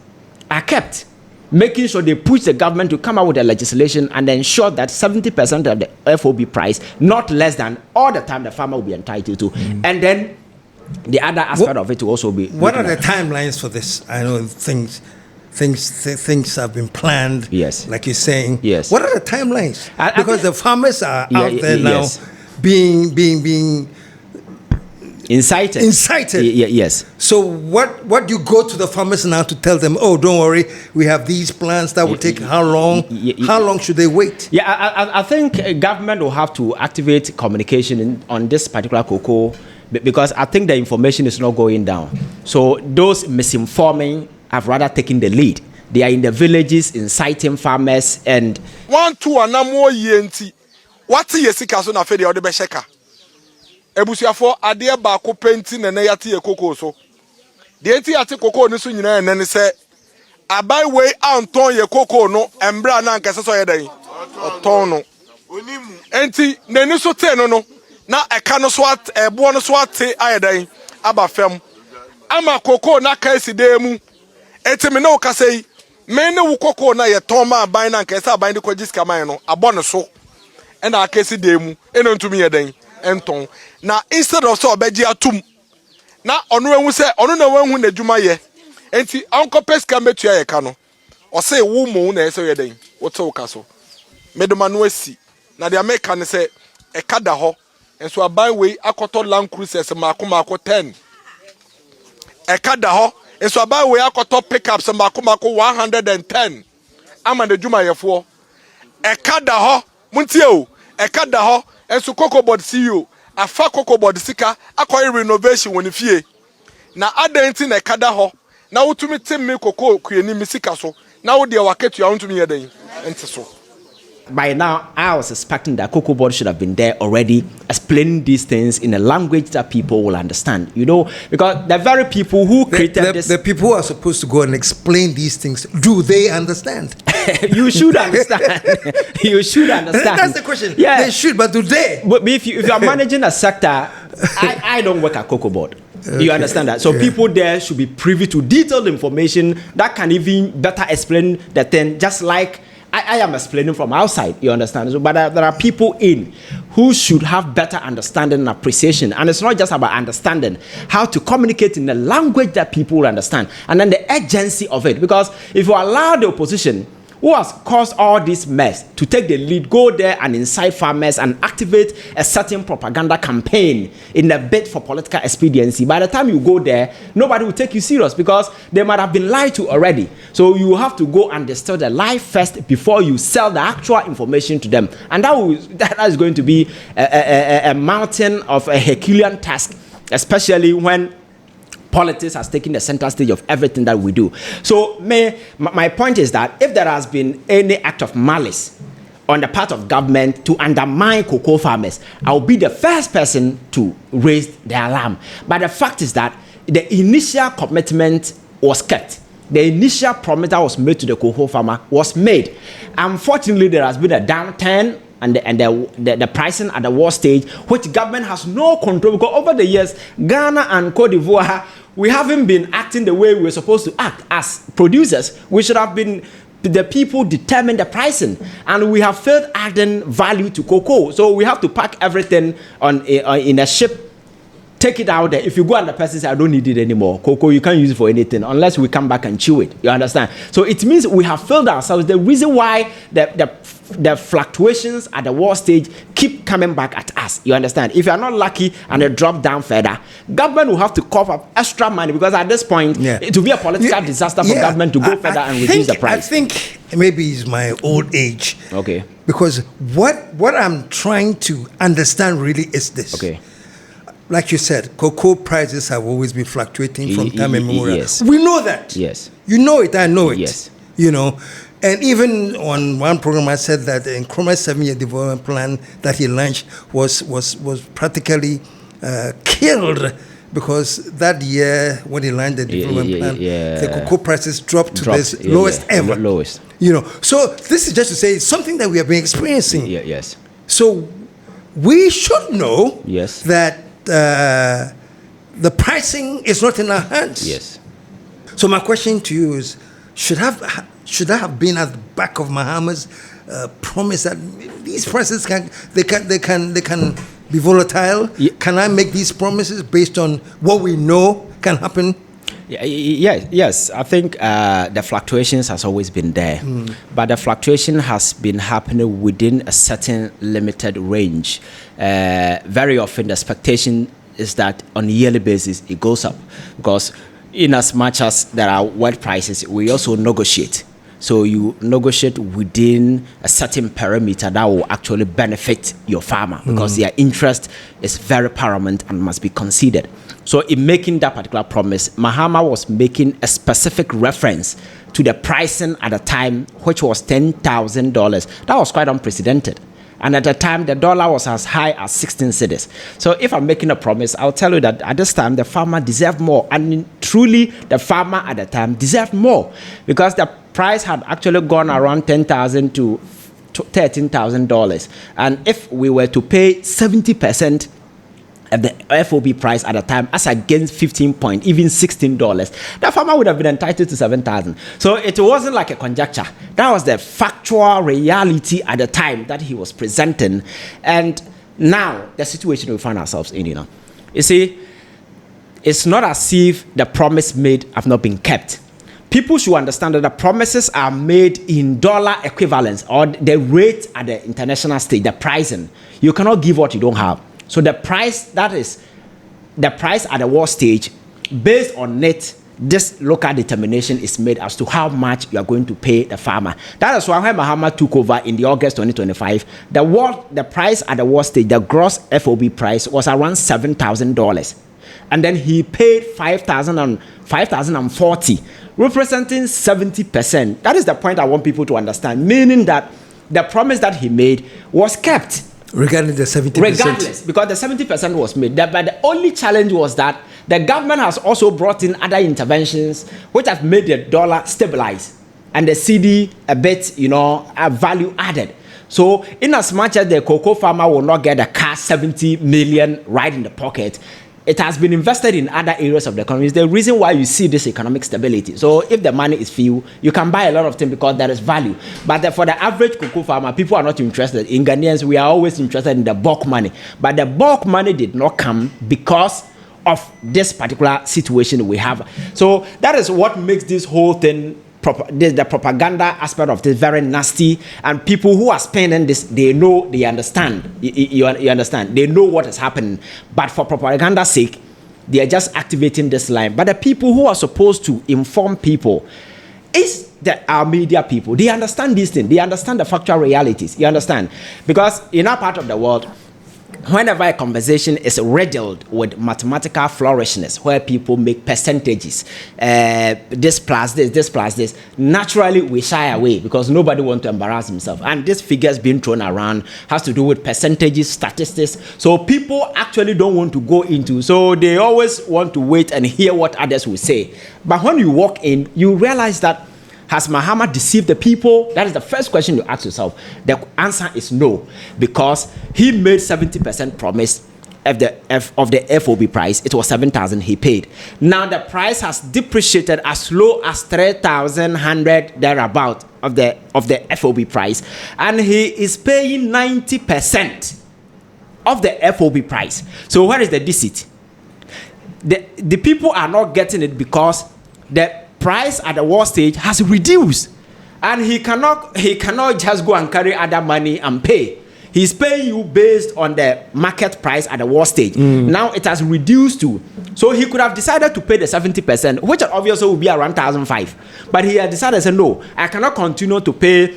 are kept, making sure they push the government to come out with a legislation and ensure that 70% of the FOB price, not less than all the time the farmer will be entitled to. And then the other aspect of it will also be... What are the timelines for this? I know things have been planned. Yes. Like you're saying. Yes. What are the timelines? Because the farmers are out there now yes. being incited. Yes. So what do you go to the farmers now to tell them, oh, don't worry, we have these plans that will take how long? How long should they wait? Yeah, I think government will have to activate communication on this particular cocoa, because I think the information is not going down. So those misinforming have rather taken the lead. They are in the villages inciting farmers and... 1, 2, and more yenti. What is the case na fedi ode be sheka? Ebusuafo ade ba ko penti na yate ye cocoa so. De enti ate cocoa ni so nyina ene ne se abai we anton ye cocoa no embra na nkese so ye dan. Oton no. Enti nani so te no na eka no so at ebo no so ate ayedan aba fam. Ama cocoa na ka eside mu. Eti me no ka sei me ne wo cocoa na ye ton ma aban na nkese aban de ko jiska man no abo no so. E na aka eside mu eno ntumi ye dan enton. Na instead of so obeji atum na onu enwu se onu na wenhu na djuma ye enti anko peska metua ye ka no o se wo mo na ese ye den wo te wo ka so medoma no asi na de america ne se e ka da ho enso aban we akoto land cruisers mako 10 e ka da ho enso aban we akoto pickups mako 110 ama de djuma ye fo e ka da ho muntie o e ka da ho enso Cocobod CEO afa Cocobod sika akoy renovation woni fie na adenti na kada ho na wotumi temme koko kueni misika so na wo de waketu ya wotumi yeden enti so. By now, I was expecting that Cocobod should have been there already, explaining these things in a language that people will understand. You know, because the very people who created this... The people who are supposed to go and explain these things, do they understand? You should understand. You should understand. That's the question. Yeah. They should, but do they? But if you are managing a sector I don't work at Cocobod. You understand that? So people there should be privy to detailed information that can even better explain the thing, just like I am explaining from outside. You understand? So, but there are people in who should have better understanding and appreciation. And it's not just about understanding, how to communicate in a language that people will understand. And then the urgency of it. Because if you allow the opposition, who has caused all this mess, to take the lead, go there and incite farmers and activate a certain propaganda campaign in a bid for political expediency, by the time you go there, nobody will take you serious because they might have been lied to already. So you have to go and distill the lie first before you sell the actual information to them. And that is going to be a mountain of a Herculean task, especially when politics has taken the center stage of everything that we do. So my point is that if there has been any act of malice on the part of government to undermine cocoa farmers, I'll be the first person to raise the alarm. But the fact is that the initial commitment was kept. The initial promise that was made to the cocoa farmer was made. Unfortunately, there has been a downturn and the pricing at the war stage, which government has no control, because over the years, Ghana and Cote d'Ivoire, we haven't been acting the way we're supposed to act as producers. We should have been the people determine the pricing, and we have failed adding value to cocoa. So we have to pack everything in a ship, take it out there. If you go and the person says, I don't need it anymore, cocoa, you can't use it for anything unless we come back and chew it. You understand? So it means we have failed ourselves. The reason why the fluctuations at the war stage keep coming back at us. You understand? If you are not lucky and they drop down further, government will have to cough up extra money, because at this point, it will be a political disaster for government to go further and reduce the price. I think maybe it's my old age. Okay. Because what I'm trying to understand really is this. Okay. Like you said, cocoa prices have always been fluctuating from time immemorial. Yes. We know that. Yes. You know it, I know it. Yes. You know. And even on one program, I said that the Nkrumah's 7-year development plan that he launched was practically killed, because that year when he launched the development plan, the cocoa prices dropped to the lowest ever. Lowest. You know. So this is just to say something that we have been experiencing. Yes. So we should know that the pricing is not in our hands. Yes. So my question to you is, should I have been at the back of Mahama's promise that these prices can be volatile? Can I make these promises based on what we know can happen? Yes. I think the fluctuations has always been there, but the fluctuation has been happening within a certain limited range. Very often, the expectation is that on a yearly basis it goes up, because in as much as there are wet prices, we also negotiate. So you negotiate within a certain parameter that will actually benefit your farmer, because their interest is very paramount and must be considered. So in making that particular promise, Mahama was making a specific reference to the pricing at the time, which was $10,000. That was quite unprecedented. And at the time, the dollar was as high as 16 cedis. So if I'm making a promise, I'll tell you that at this time, the farmer deserved more. And truly, the farmer at the time deserved more, because the price had actually gone around $10,000 to $13,000. And if we were to pay 70% of the FOB price at the time, as against even $16, the farmer would have been entitled to $7,000. So it wasn't like a conjecture. That was the factual reality at the time that he was presenting. And now the situation we find ourselves in, you see, it's not as if the promise made have not been kept. People should understand that the promises are made in dollar equivalents, or the rate at the international stage, the pricing. You cannot give what you don't have. So the price, that is the price at the war stage, based on it, this local determination is made as to how much you are going to pay the farmer. That is why when Mahama took over in the August 2025, the price at the war stage, the gross FOB price was around $7,000. And then he paid $5,040, representing 70%. That is the point I want people to understand, meaning that the promise that he made was kept. Regarding the 70%? Regardless, because the 70% was made. But the only challenge was that the government has also brought in other interventions which have made the dollar stabilize and the CD a bit, value added. So, in as much as the cocoa farmer will not get a cash 70 million right in the pocket, it has been invested in other areas of the economy. It's the reason why you see this economic stability. So if the money is few, you can buy a lot of things because there is value. But for the average cocoa farmer, people are not interested. In Ghanaians, we are always interested in the bulk money. But the bulk money did not come because of this particular situation we have. So that is what makes this whole thing, the propaganda aspect of this, very nasty. And people who are spending this, they know, they understand. You understand? They know what is happening. But for propaganda's sake, they are just activating this line. But the people who are supposed to inform people is our media people. They understand these things. They understand the factual realities. You understand? Because in our part of the world, whenever a conversation is riddled with mathematical flourishness, where people make percentages, this plus this, this plus this, naturally we shy away because nobody wants to embarrass himself. And this figures being thrown around has to do with percentages, statistics. So people actually don't want to go into, so they always want to wait and hear what others will say. But when you walk in, you realize that has Mahama deceived the people? That is the first question you ask yourself. The answer is no, because he made 70% promise of the FOB price. It was 7,000 he paid. Now the price has depreciated as low as 3,100 thereabout of the FOB price, and he is paying 90% of the FOB price. So where is the deceit? The people are not getting it because the price at the war stage has reduced, and he cannot just go and carry other money and pay. He's paying you based on the market price at the war stage. Now it has reduced to, so he could have decided to pay the 70%, which obviously will be around 1,500, but he had decided to say, no, I cannot continue to pay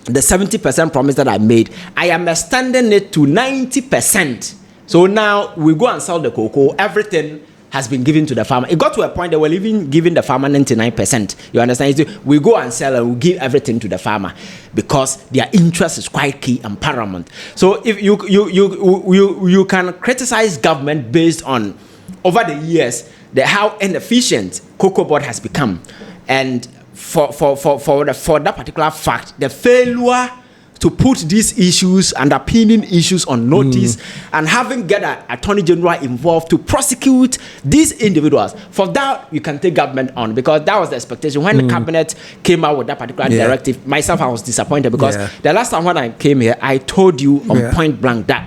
the 70% promise that I made. I am extending it to 90%. So now we go and sell the cocoa, everything has been given to the farmer. It got to a point they were even giving the farmer 99%. You understand? We go and sell and we give everything to the farmer because their interest is quite key and paramount. So if you can criticize government based on over the years how inefficient Cocobod has become, and for that particular fact, the failure to put these issues and opinion issues on notice and having get an attorney general involved to prosecute these individuals. For that, you can take government on, because that was the expectation. When the cabinet came out with that particular directive, myself, I was disappointed because the last time when I came here, I told you on point blank that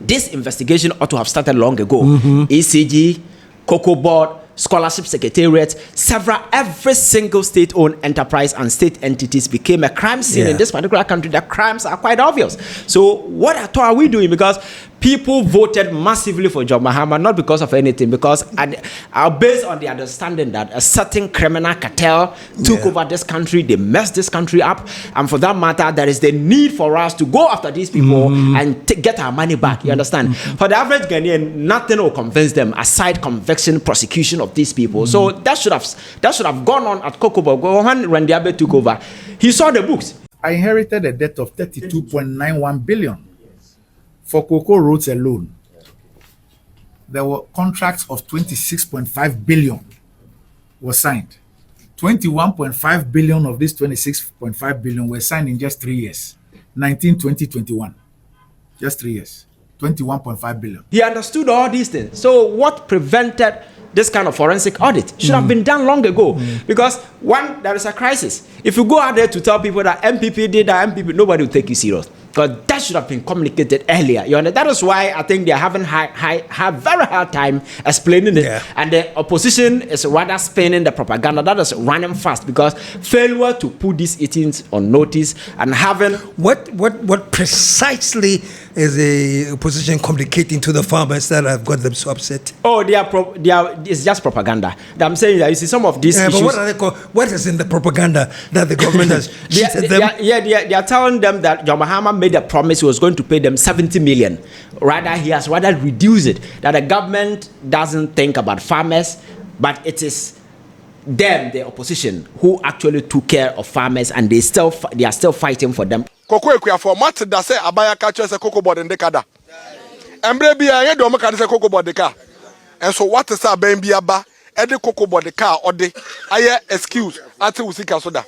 this investigation ought to have started long ago. ECG, Cocobod, Scholarship Secretariat, every single state-owned enterprise and state entities became a crime scene in this particular country. The crimes are quite obvious. So what at all are we doing? Because people voted massively for John Mahama, not because of anything, because based on the understanding that a certain criminal cartel took over this country, they messed this country up, and for that matter, there is the need for us to go after these people and get our money back. You understand? For the average Ghanaian, nothing will convince them aside conviction, prosecution of these people. So that should have gone on at Cocobod. When Randiabe took over, he saw the books. I inherited a debt of 32.91 billion. For cocoa roads alone, there were contracts of 26.5 billion were signed. 21.5 billion of these 26.5 billion were signed in just 3 years. 19, 20, 21. Just 3 years. 21.5 billion. He understood all these things. So what prevented this kind of forensic audit? Should have been done long ago. Because one, there is a crisis. If you go out there to tell people that MPP did that, nobody will take you serious. Because that should have been communicated earlier. You know, that is why I think they are having very hard time explaining it. And the opposition is rather spinning the propaganda that is running fast, because failure to put these items on notice and having what precisely is the opposition communicating to the farmers that have got them so upset? Oh, it's just propaganda. I'm saying that you see some of these issues. But what are they called? What is in the propaganda that the government has cheated them? They are telling them that John Mahama made a promise he was going to pay them 70 million. Rather, he has reduced it. That the government doesn't think about farmers, but it is them, the opposition, who actually took care of farmers, and they are still fighting for them. Koko ekuya for mat da say abaya ka che say Cocobod ndeka. Embre bia ye do maka say Cocobod deka. And so what is aban bia ba e de Cocobod deka ode aye excuse ati usika so da.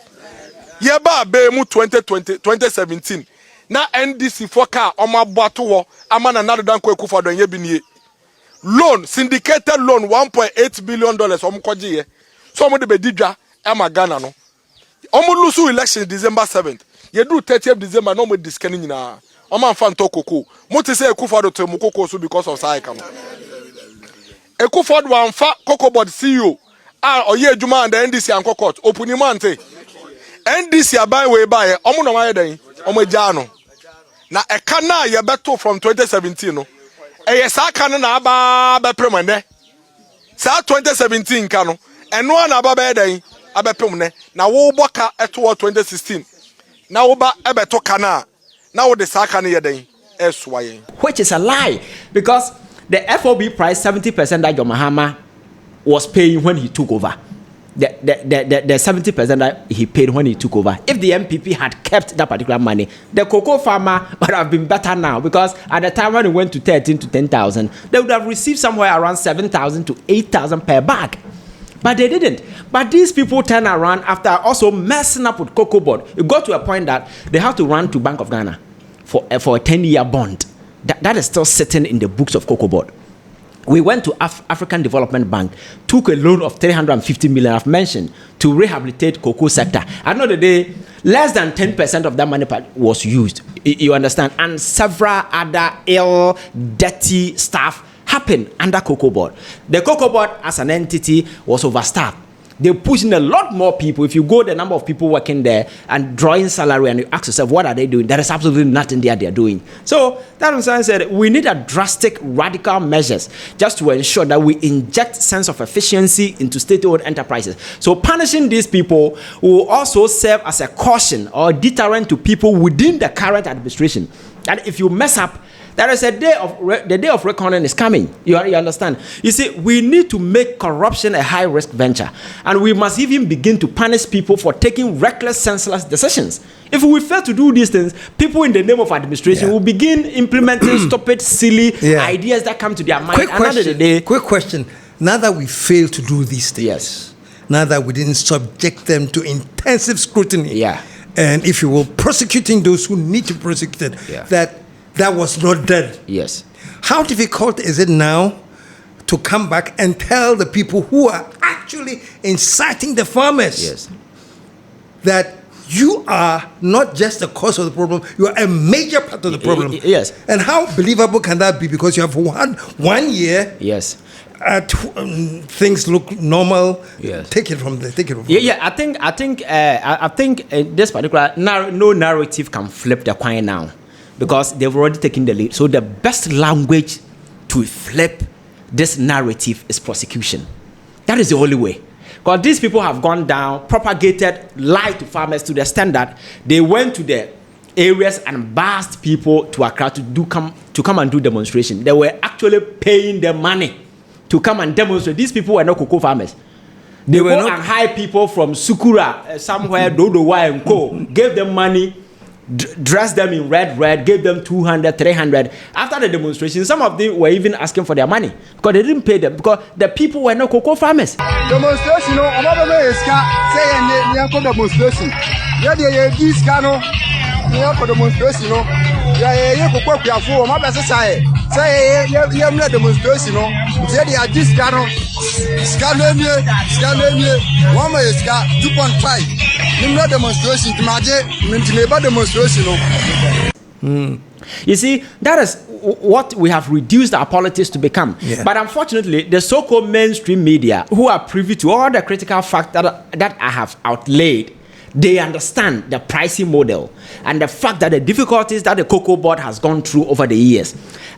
Ye ba be mu 2017. na NDC for car oma boato ama na nado dan Kwaku for don ye bi nie loan syndicated loan $1.8 billion omo kwaje so omo de be didwa ama Ghana no omo lose election December 7th ye do 30th December no mo discan nyina omo amfa nto koko mo te say Kwaku to mo koko so because of saika no Kwaku wan fa Cocobod CEO oye adwuma and NDC anko court opuni mante NDC aban we buy omo no maye den omo agya no na eka na ye beto from 2017 no eye sa aka na aba be premane sa 2017 ka no eno na aba be den abepem ne na wo boka eto 2016 na wo ba ebeto kana na wo de sa aka na ye den eswaye, which is a lie, because the FOB price 70% that John Mahama was paying when he took over. The 70% that he paid when he took over. If the MPP had kept that particular money, the cocoa farmer would have been better now, because at the time when it went to 13 to 10,000, they would have received somewhere around 7,000 to 8,000 per bag. But they didn't. But these people turn around after also messing up with Cocobod. It got to a point that they have to run to Bank of Ghana for a 10-year bond. That is still sitting in the books of Cocobod. We went to African Development Bank, took a loan of 350 million, I've mentioned, to rehabilitate cocoa sector. At the end of the day, less than 10% of that money was used. You understand? And several other ill, dirty stuff happened under Cocobod. The Cocobod as an entity was overstaffed. They pushed in a lot more people. If you go the number of people working there and drawing salary and you ask yourself, what are they doing? There is absolutely nothing there they're doing. So that was why I said we need a drastic, radical measures just to ensure that we inject sense of efficiency into state-owned enterprises. So punishing these people will also serve as a caution or deterrent to people within the current administration. And if you mess up, there is the day of reckoning is coming. You understand? You see, we need to make corruption a high-risk venture. And we must even begin to punish people for taking reckless, senseless decisions. If we fail to do these things, people in the name of administration will begin implementing stupid, silly ideas that come to their mind. Quick question. Now that we fail to do these things, now that we didn't subject them to intensive scrutiny, and if you will, prosecuting those who need to be prosecuted, that was not done. Yes. How difficult is it now to come back and tell the people who are actually inciting the farmers that you are not just the cause of the problem, you are a major part of the problem? Yes. And how believable can that be? Because you have one year. Yes. Things look normal. Yes. Take it from there. I think this particular no narrative can flip the coin now, because they've already taken the lead. So the best language to flip this narrative is prosecution. That is the only way. Because these people have gone down, propagated lie to farmers to the extent that they went to the areas and asked people to Accra to come and do demonstration. They were actually paying them money to come and demonstrate. These people were not cocoa farmers. They were not, and hire people from Sukura, somewhere, Dodowa and Co. Gave them money, dressed them in red, gave them 200, 300. After the demonstration, some of them were even asking for their money because they didn't pay them, because the people were not cocoa farmers. Demonstration, demonstration. You see, that is what we have reduced our politics to become. But unfortunately, the so-called mainstream media, who are privy to all the critical facts that I have outlaid, they understand the pricing model and the fact that the difficulties that the Cocobod has gone through over the years.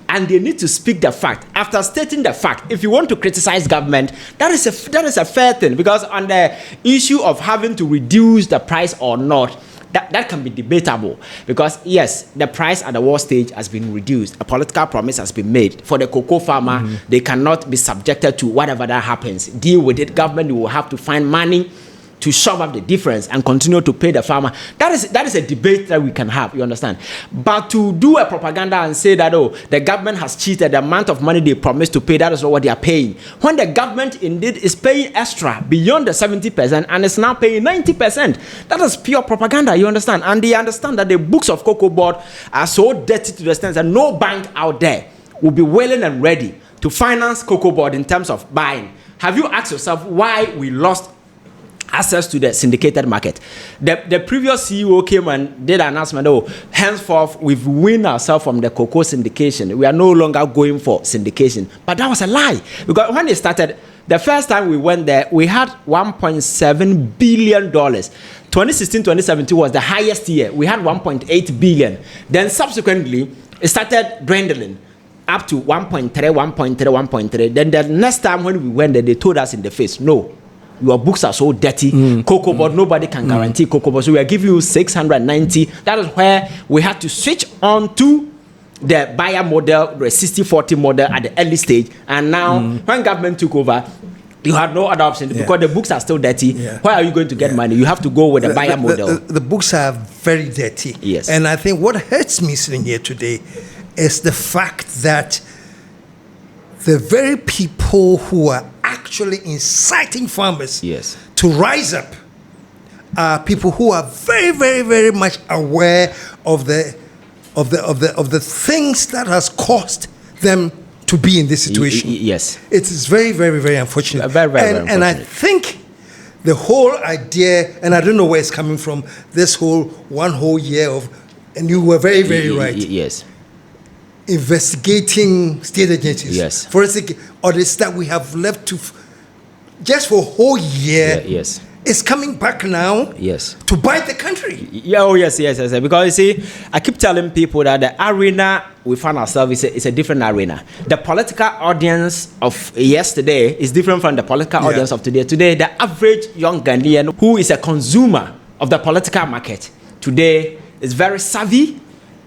And they need to speak the fact. After stating the fact, if you want to criticize government, that is a fair thing, because on the issue of having to reduce the price or not, that can be debatable, because yes, the price at the war stage has been reduced. A political promise has been made for the cocoa farmer. They cannot be subjected to whatever that happens. Deal with it. Government will have to find money to shove up the difference and continue to pay the farmer. That is a debate that we can have, you understand? But to do a propaganda and say that, oh, the government has cheated, the amount of money they promised to pay, that is not what they are paying. When the government indeed is paying extra beyond the 70% and is now paying 90%, that is pure propaganda, you understand? And they understand that the books of Cocobod are so dirty to the extent that no bank out there will be willing and ready to finance Cocobod in terms of buying. Have you asked yourself why we lost access to the syndicated market? The previous CEO came and did an announcement, oh, henceforth we've weaned ourselves from the cocoa syndication. We are no longer going for syndication. But that was a lie. Because when they started, the first time we went there, we had $1.7 billion. 2016-2017 was the highest year. We had 1.8 billion. Then subsequently, it started dwindling up to 1.3. Then the next time when we went there, they told us in the face, no, your books are so dirty. Cocobod, nobody can guarantee Cocobod. So we are giving you 690. That is where we had to switch on to the buyer model, the 60-40 model at the early stage. And now, when government took over, you had no other option because the books are still dirty. Where are you going to get money? You have to go with the buyer model. The books are very dirty. Yes. And I think what hurts me sitting here today is the fact that the very people who are actually inciting farmers to rise up are people who are very, very, very much aware of the things that has caused them to be in this situation. Yes. It is very, very, very unfortunate. Very unfortunate. And I think the whole idea, and I don't know where it's coming from, this whole year of, and you were very, very right. Yes. Investigating state agencies. Yes. Forensic audits that we have left to just for a whole year. Yes. It's coming back now. Yes. To bite the country. Yeah. Oh yes. Because you see, I keep telling people that the arena we find ourselves is a different arena. The political audience of yesterday is different from the political audience of today. Today, the average young Ghanaian who is a consumer of the political market today is very savvy.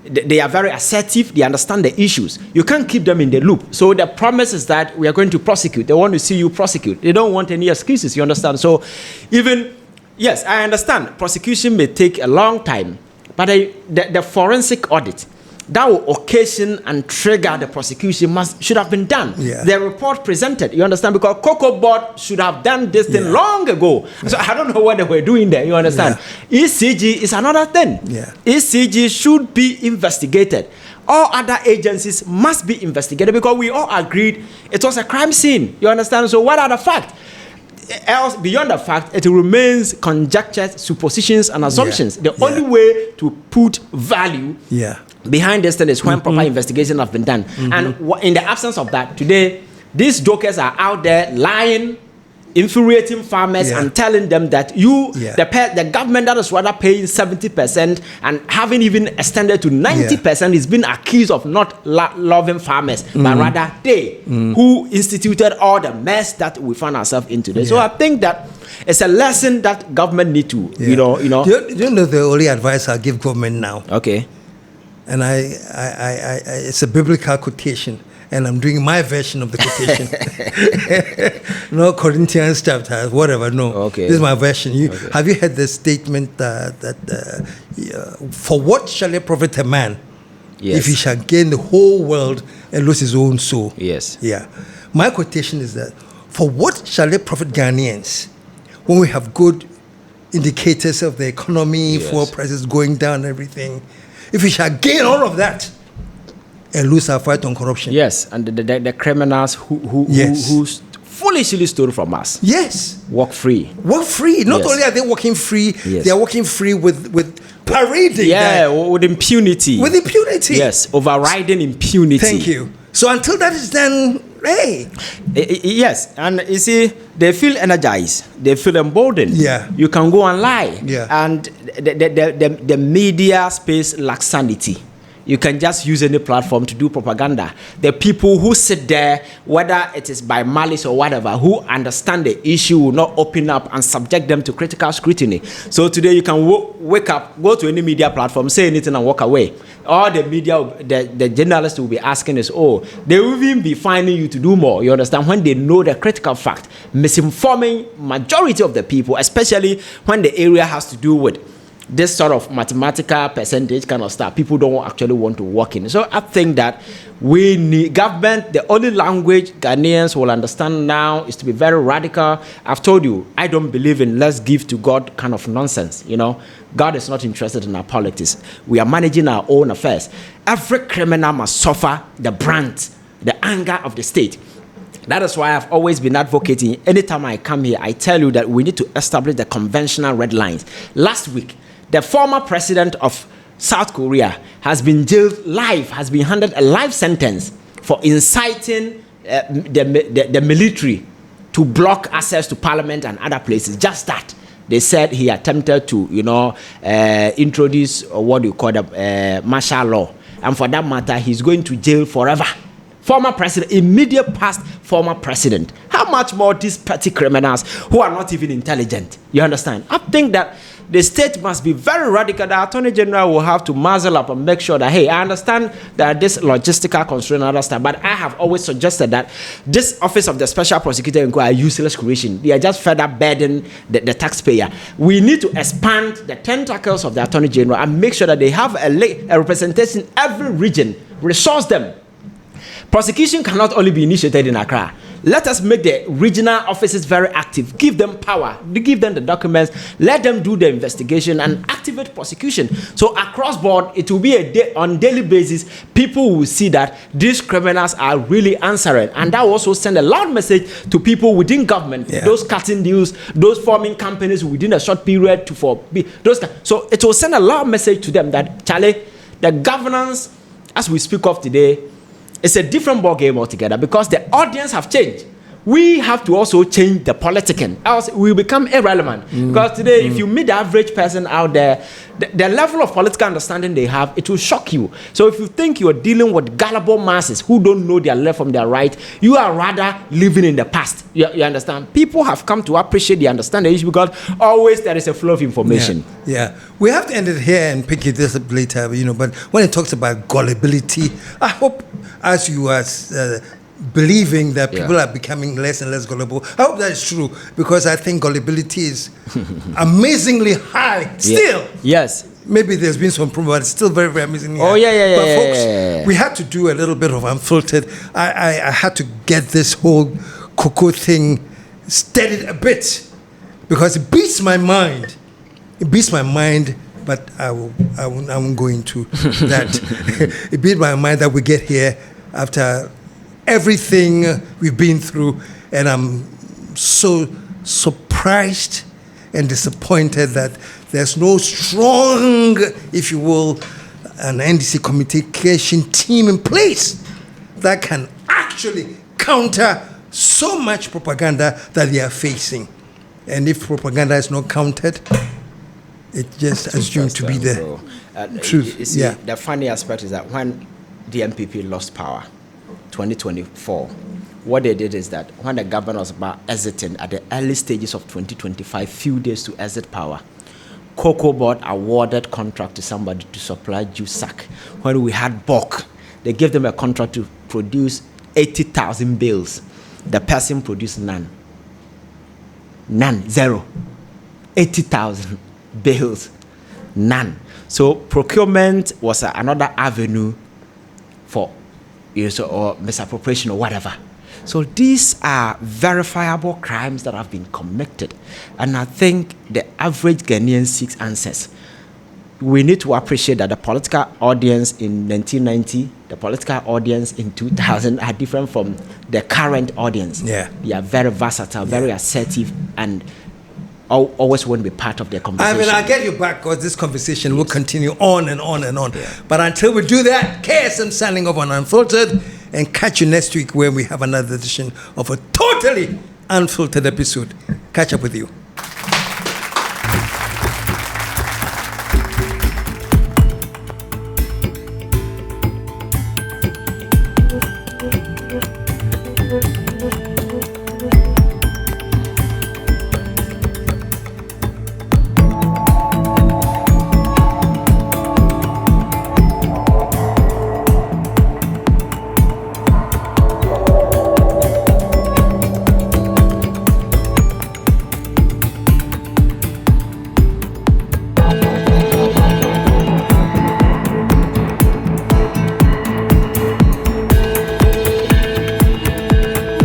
They are very assertive. They understand the issues. You can't keep them in the loop. So the promise is that we are going to prosecute. They want to see you prosecute. They don't want any excuses. You understand? So even, yes, I understand prosecution may take a long time, but the forensic audit that will occasion and trigger the prosecution should have been done. Yeah. The report presented, you understand? Because Cocobod should have done this thing long ago. So I don't know what they were doing there, you understand? ECG is another thing. ECG should be investigated. All other agencies must be investigated because we all agreed it was a crime scene, you understand? So what are the facts? Else, beyond the fact, it remains conjectures, suppositions, and assumptions. The only way to put value behind this thing is when proper investigation has been done. And in the absence of that, today, these jokers are out there lying, infuriating farmers and telling them that the government that is rather paying 70% and haven't even extended to 90% is being accused of not loving farmers, but rather they who instituted all the mess that we find ourselves in today. So I think that it's a lesson that government need to, you know. Do you know the only advice I'll give government now? Okay. And I it's a biblical quotation. And I'm doing my version of the quotation. No Corinthians chapter, whatever. No, okay. This is my version. Have you heard the statement that for what shall it profit a man if he shall gain the whole world and lose his own soul? Yes. Yeah. My quotation is that for what shall it profit Ghanaians when we have good indicators of the economy, fuel prices going down, and everything, if we shall gain all of that and lose our fight on corruption. Yes, and the criminals who foolishly stole from us. Yes. Walk free. Walk free. Not only are they walking free, they are walking free with parading. With impunity. With impunity. Yes, overriding impunity. Thank you. So until that is done, hey. Yes, and you see, they feel energized. They feel emboldened. Yeah. You can go and lie. Yeah. And the media space lacks sanity. You can just use any platform to do propaganda. The people who sit there, whether it is by malice or whatever, who understand the issue will not open up and subject them to critical scrutiny. So today you can wake up, go to any media platform, say anything and walk away. All the media, the journalists will be asking is, they will even be finding you to do more. You understand? When they know the critical fact, misinforming majority of the people, especially when the area has to do with this sort of mathematical percentage kind of stuff, people don't actually want to work in. So I think that we need government. The only language Ghanaians will understand now is to be very radical. I've told you, I don't believe in let's give to God kind of nonsense. God is not interested in our politics. We are managing our own affairs. Every criminal must suffer the brunt, the anger of the state. That is why I've always been advocating. Anytime I come here, I tell you that we need to establish the conventional red lines. Last week, the former president of South Korea has been jailed live, has been handed a life sentence for inciting the military to block access to parliament and other places. Just that. They said he attempted to, introduce what you call the martial law. And for that matter, he's going to jail forever. Former president, immediate past former president. How much more these petty criminals who are not even intelligent? You understand? I think that the state must be very radical. The Attorney General will have to muzzle up and make sure that, hey, I understand that this logistical constraint and other stuff, but I have always suggested that this office of the Special Prosecutor Inquiry are useless creation. They are just further burden the taxpayer. We need to expand the tentacles of the Attorney General and make sure that they have a representation in every region, resource them. Prosecution cannot only be initiated in Accra. Let us make the regional offices very active. Give them power. Give them the documents. Let them do the investigation and activate prosecution. So across board, it will be on daily basis. People will see that these criminals are really answering, and that will also send a loud message to people within government. Yeah. Those cutting deals, those forming companies within a short period So it will send a loud message to them that Charlie, the governance, as we speak of today, it's a different ball game altogether because the audience have changed. We have to also change the politicking, else we become irrelevant. Because today, if you meet the average person out there, the level of political understanding they have, it will shock you. So if you think you're dealing with gullible masses who don't know their left from their right, you are rather living in the past. You understand? People have come to appreciate the understanding issue because always there is a flow of information. Yeah. We have to end it here and pick it this up later, but when it talks about gullibility, I hope as you are believing that people are becoming less and less gullible. I hope that is true because I think gullibility is amazingly high still. Yes. Maybe there's been some improvement, but it's still very, very amazingly high. But folks, we had to do a little bit of Unfiltered. I had to get this whole cocoa thing steadied a bit because it beats my mind. But I won't go into that. It beat my mind that we get here after everything we've been through, and I'm so surprised and disappointed that there's no strong, if you will, an NDC communication team in place that can actually counter so much propaganda that they are facing. And if propaganda is not countered, it just assumed to be the truth. You see, the funny aspect is that when the NPP lost power, 2024, what they did is that when the government was about exiting at the early stages of 2025, few days to exit power, Cocobod awarded contract to somebody to supply juice sack. When we had bulk, they gave them a contract to produce 80,000 bales. The person produced none, zero. 80,000 bales, none. So procurement was another avenue for or misappropriation or whatever. So these are verifiable crimes that have been committed. And I think the average Ghanaian seeks answers. We need to appreciate that the political audience in 1990, the political audience in 2000 are different from the current audience. Yeah. They are very versatile, very assertive, and always want to be part of their conversation. I'll get you back because this conversation will continue on and on and on. Yeah. But until we do that, KSM signing off on Unfiltered, and catch you next week where we have another edition of a totally unfiltered episode. Catch up with you.